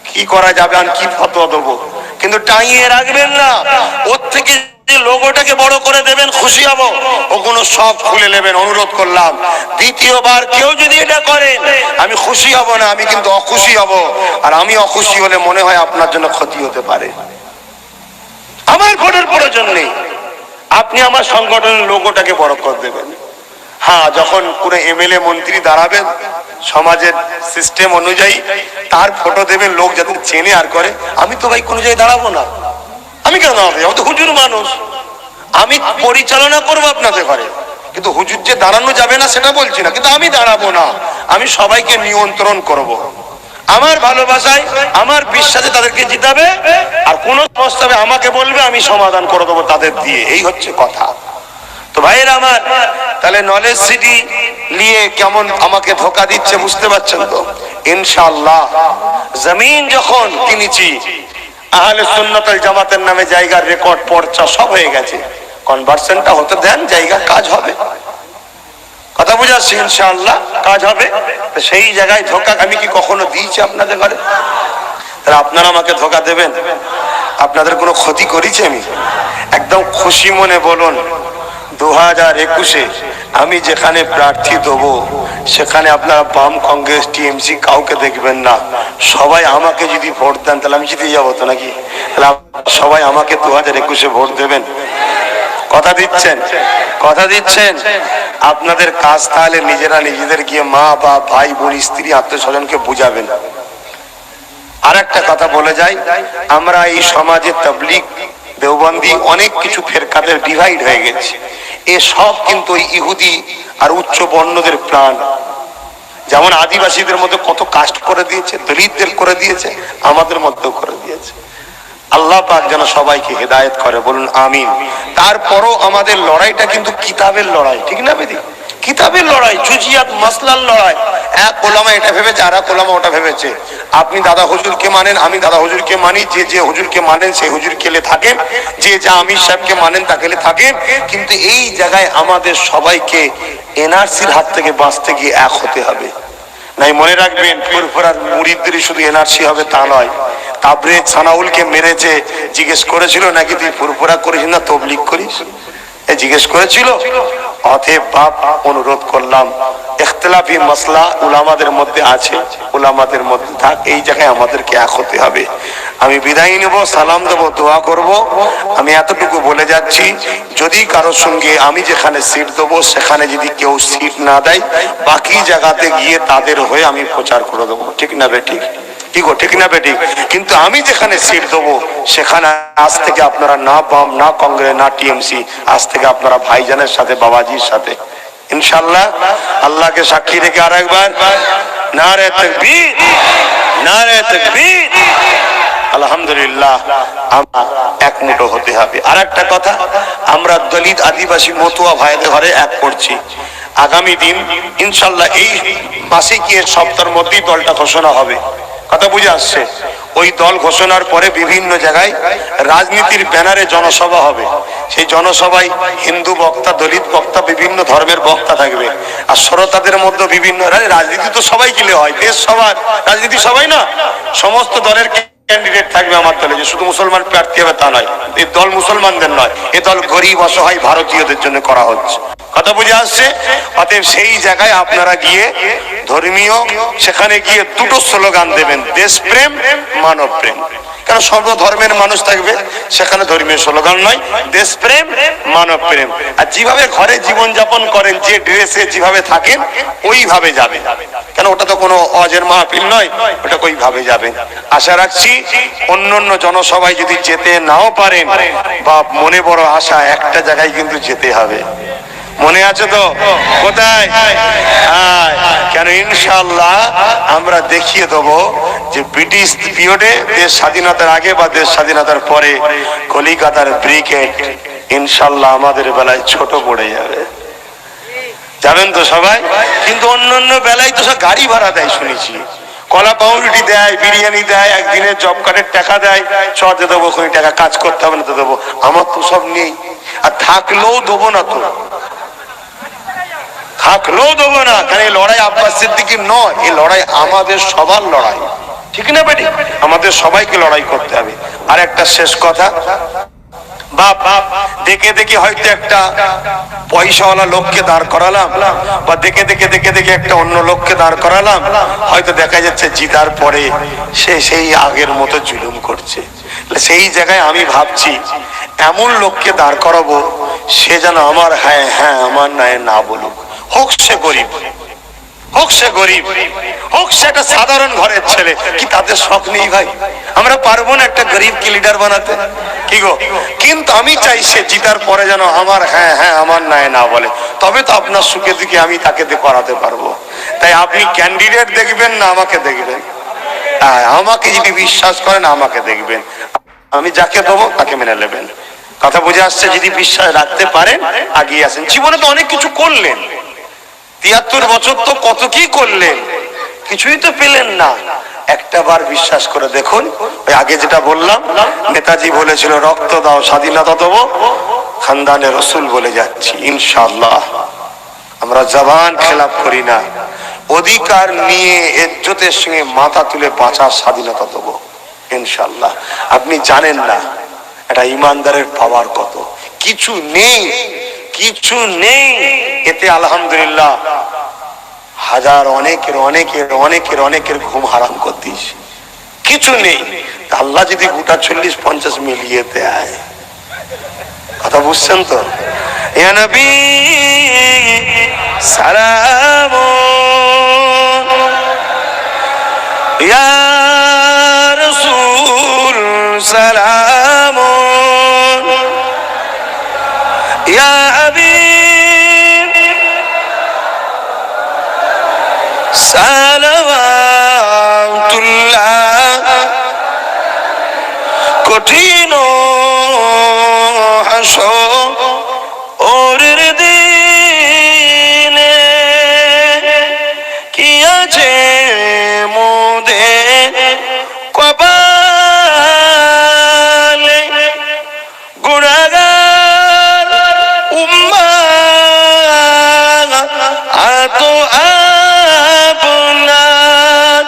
কি করা যাবে আর কি ফটো দেবো, কিন্তু টাঙিয়ে রাখবেন না। ওর থেকে যে লোগোটাকে বড় করে দেবেন খুশি হব, ওগুলো সব খুলে নেবেন, অনুরোধ করলাম। দ্বিতীয়বার কেউ যদি এটা করে আমি খুশি হব না, আমি কিন্তু অখুশি হব। আর আমি অখুশি হলে মনে হয় আপনার জন্য ক্ষতি হতে পারে। আমার ভোটের প্রয়োজন নেই, আপনি আমার সংগঠনের লোগোটাকে বড় করে দেবেন। হ্যাঁ, যখন কোনো এমএলএ মন্ত্রী দাঁড়াবেন সমাজের সিস্টেম অনুযায়ী তার ফটো দেবেন, লোক যাতে চেনে আর করে। আমি তো ভাই কোনো জায়গায় দাঁড়াবো না, আমি কেন দাঁড়াবো? আমি তো হুজুর মানুষ, আমি পরিচালনা করবো আপনাদের ঘরে, কিন্তু হুজুর যে দাঁড়ানো যাবে না সেটা বলছি না, কিন্তু আমি দাঁড়াবো না, আমি সবাইকে নিয়ন্ত্রণ করব। আমার ভালোবাসায় আমার বিশ্বাসে তাদেরকে জিতাবে, আর কোন সমস্যা হবে আমাকে বলবে, আমি সমাধান করে দেবো তাদের দিয়ে। এই হচ্ছে কথা। তো ভাইয়েরা আমার, তাহলে নলেজ সিটি নিয়ে কেমন আমাকে ধোকা দিচ্ছে বুঝতে পারছেন তো? ইনশাআল্লাহ জমিন যখন কিনেছি, আহলে সুন্নাত ওয়াল জামাতের নামে জায়গার রেকর্ড পর্চা সব হয়ে গেছে, কনভার্সনটা হতে দেন, জায়গা কাজ হবে। কথা বুঝাচ্ছি? ইনশাআল্লাহ কাজ হবে। সেই জায়গায় ধোকা আমি কি কখনো দিয়েছি আপনাদের ঘরে? তাহলে আপনারা আমাকে ধোকা দেবেন? আপনাদের কোনো ক্ষতি করেছি আমি? একদম খুশি মনে বলুন, 2021-এ আমি যেখানে প্রার্থী দেবো সেখানে আপনারা বাম, কংগ্রেস, টিএমসি কাউকে দেখবেন না। সবাই আমাকে যদি ভোট দেন তাহলে আমি জিতে যাবো তো নাকি? তাহলে সবাই আমাকে 2021-এ ভোট দেবেন? কথা দিচ্ছেন? কথা দিচ্ছেন? আপনাদের কাজ তাহলে নিজেরা নিজেদের গিয়ে মা বা ভাই বোন, স্ত্রী, আত্মীয় স্বজনকে বুঝাবেন। আর একটা কথা বলে যাই, আমরা এই সমাজে তাবলীগ, দেওবন্দি, অনেক কিছু ফেরকাদের ডিভাইড হয়ে গেছে। এ সব কিন্তু ইহুদি আর উচ্চ বর্ণদের প্রাণ। যেমন আদিবাসীদের মধ্যে কত কাস্ট করে দিয়েছে, দলিতদের করে দিয়েছে, আমাদের মধ্যেও করে দিয়েছে। আল্লাহ পাক যেন সবাইকে হেদায়েত করে, বলুন আমিন। তারপরও আমাদের লড়াইটা কিন্তু কিতাবের লড়াই, ঠিক না বেদি? কিতাবের লড়াই, জুজিয়াত মাসলার লড়াই। এক ওলামা এটা ভেবেছে, আর এক ওলামা ওটা ভেবেছে। আপনি দাদা হুজুরকে মানেন, আমি দাদা হুজুরকে মানি, যে যে হুজুরকে মানেন সেই হুজুর কেলে থাকেন, যে যা আমির সাহেবকে মানেন তা কেলে থাকেন। কিন্তু এই জায়গায় আমাদের সবাইকে এনআরসির হাত থেকে বাঁচতে গিয়ে এক হতে হবে। নাই মনে রাখবেন, ফুরফুরার মুরিদদেরই শুধু এনআরসি হবে তা নয়। তাবরেজ সানাউলকে মেরেছে, জিজ্ঞেস করেছিল নাকি তুই ফুরফুরা করিস না তবলিগ করিস? জিজ্ঞেস করেছিল? অতএব বাপ অনুরোধ করলাম, ইখতিলাফি মাসলা উলামাদের মধ্যে আছে, উলামাদের মধ্যে থাক, এই জায়গায় আমাদেরকে এক হতে হবে। আমি বিদায় নেব, সালাম দেবো, দোয়া করব। আমি এতটুকু বলে যাচ্ছি, যদি কারোর সঙ্গে আমি যেখানে সিট দেবো সেখানে যদি কেউ সিট না দেয়, বাকি জায়গাতে গিয়ে তাদের হয়ে আমি প্রচার করে দেবো। ঠিক না বেঠিক? কি গো, ঠিক না বেঠিক? কিন্তু আমি যেখানে সিট দেবো সেখানে আজ থেকে আপনারা না বাম, না কংগ্রেস, না টিএমসি, আজ থেকে আপনারা ভাইজানের সাথে, বাবাজির সাথে, ইনশাআল্লাহ। আল্লাহকে সাক্ষী রেখে আর একবার নারে তাকবীর, নারে তাকবীর। আলহামদুলিল্লাহ, আমরা এক মুঠো হতে হবে। আর একটা কথা, আমরা দলিত আদিবাসী মতুয়া ভাইদের ঘরে এক করছি। আগামী দিন ইনশাআল্লাহ এই মাসে কি সপ্তাহের মধ্যেই দলটা ঘোষণা হবে। কথা বুঝে আসছে? ওই দল ঘোষণার পরে বিভিন্ন জায়গায় রাজনীতির ব্যানারে জনসভা হবে। সেই জনসভায় হিন্দু বক্তা, দলিত বক্তা, বিভিন্ন ধর্মের বক্তা থাকবে। আর শ্রোতাদের মধ্যে বিভিন্ন, রাজনীতি তো সবাই গিলে হয়, দেশ সবার রাজনীতি সবাই না, সমস্ত দলের ক্যান্ডিডেট থাকবে আমার দলে। যে শুধু মুসলমান প্রার্থী হবে তা নয়, এই দল মুসলমানদের নয়, এ দল গরিব অসহায় ভারতীয়দের জন্য করা হচ্ছে। কথা বুঝে আসছে? অতএব সেই জায়গায় আপনারা গিয়ে ধর্মীয়, সেখানে গিয়ে দুটো স্লোগান দেবেন, দেশপ্রেম, মানব প্রেম। কারণ সর্ব ধর্মের মানুষ থাকবে সেখানে, ধর্মীয় স্লোগান নয়, দেশপ্রেম, মানব প্রেম। আর যেভাবে ঘরে জীবন যাপন করেন, যে ড্রেসে যেভাবে থাকেন ওইভাবে যাবেন, কেন ওটা তো কোনো অজের মাহফিল নয়, ওটা ওইভাবে যাবেন। আশা রাখছি অন্য অন্য জনসভায় যদি যেতে নাও পারেন, বা মনে বড় আশা, একটা জায়গায় কিন্তু যেতে হবে। মনে আছে তো? কোথায়? কেন ইনশাআল্লাহ আমরা দেখিয়ে দেবো যে ব্রিটিশ পিরিয়ডে, দেশ স্বাধীনতার আগে বা দেশ স্বাধীনতার পরে, কলিকাতার ব্রিগেড ইনশাআল্লাহ আমাদের বেলায় ছোট পড়ে যাবে। যাবেন তো সবাই? কিন্তু অন্য অন্য বেলায় তো সব গাড়ি ভাড়া দেয় শুনেছি, কলা পাউরুটি দেয়, বিরিয়ানি দেয়, একদিনের জব কার্ডের টাকা দেয়, চতে দেবো, কোন টাকা কাজ করতে হবে না তো দেবো। আমার তো সব নেই, আর থাকলেও দেবো না, তো থাকলেও দেবো না। কারণ এই লড়াই আব্বাস সিদ্দিকীর নয়, এই লড়াই আমাদের সবার লড়াই। ঠিক না বেটি? আমাদের সবাইকে লড়াই করতে হবে। আর একটা শেষ কথা, বাপ দেখে দেখে হয়তো একটা পয়সাওয়ালা লোককে দাঁড় করালাম, বা দেখে দেখে দেখে দেখে একটা অন্য লোককে দাঁড় করালাম, হয়তো দেখা যাচ্ছে জিতার পরে সে সেই আগের মতো জুলুম করছে। সেই জায়গায় আমি ভাবছি এমন লোককে দাঁড় করাবো, সে যেন আমার হ্যাঁ হ্যাঁ, আমার নয় না বলুক। হোক সে গরিব, হোক সে গরিব, হোক সে একটা সাধারণ ঘরের ছেলে, কি তাদের শখ নেই ভাই? আমরা পারবো না একটা গরিবকে লিডার বানাতে? কি গো? কিন্তু আমি চাই সে জিতার পরে যেন আমার হ্যাঁ হ্যাঁ, আমার নয় না বলে, তবে তো আপনার সুখে দিকে আমি তাকে করাতে পারবো। তাই আপনি ক্যান্ডিডেট দেখবেন না আমাকে দেখবেন? আমাকে যদি বিশ্বাস করেন আমাকে দেখবেন, আমি যাকে দেবো তাকে মেনে নেবেন। কথা বুঝে আসছে? যদি বিশ্বাস রাখতে পারেন আগিয়ে আসেন। জীবনে তো অনেক কিছু করলেন, ৭৩ বছর তো কত কি করলেন, কিছুই তো পেলেন না। একটা বার বিশ্বাস করে দেখুন, ওই আগে যেটা বললাম, নেতাজি বলেছিল রক্ত দাও স্বাধীনতা দেবো, খানদানে রসুল বলে যাচ্ছি ইনশাআল্লাহ আমরা জবান খেলাপ করি না, অধিকার নিয়ে ইজ্জতের সঙ্গে মাথা তুলে বাঁচার স্বাধীনতা দেবো ইনশাআল্লাহ। আপনি জানেন না এটা ইমানদারের পাওয়ার কত। কিছু নেই, কিছু নেই, এতে আলহামদুলিল্লাহ হাজার অনেকের অনেকের অনেকের অনেকের ঘুম হারাম করে দিস। কিছু নেই, আল্লাহ যদি গোটা 40-50 মিলিয়ে দেয়, কথা বুঝছেন তো? ইয়া নবী সালাম, ইয়া রাসূল সালাম, ইয়া হাবিব সালাওয়াতুল্লাহ। কঠিন হাসরের দিনে কি আছে মোদের কপালে, গুনাহগার উম্মাহ আত আপনার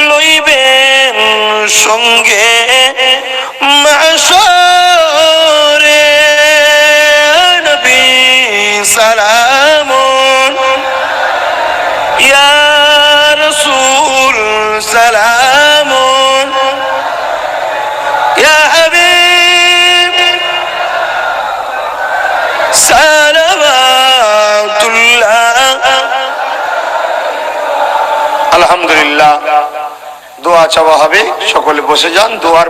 লইবেন সঙ্গে মাশরে। নবী সালামুন, ইয়া রাসূল সালামুন, ইয়া হাবিব সালাওয়াতুল্লাহ। আলহামদুলিল্লাহ, দোয়া চাওয়া হবে, সকলে বসে যান। দোয়ার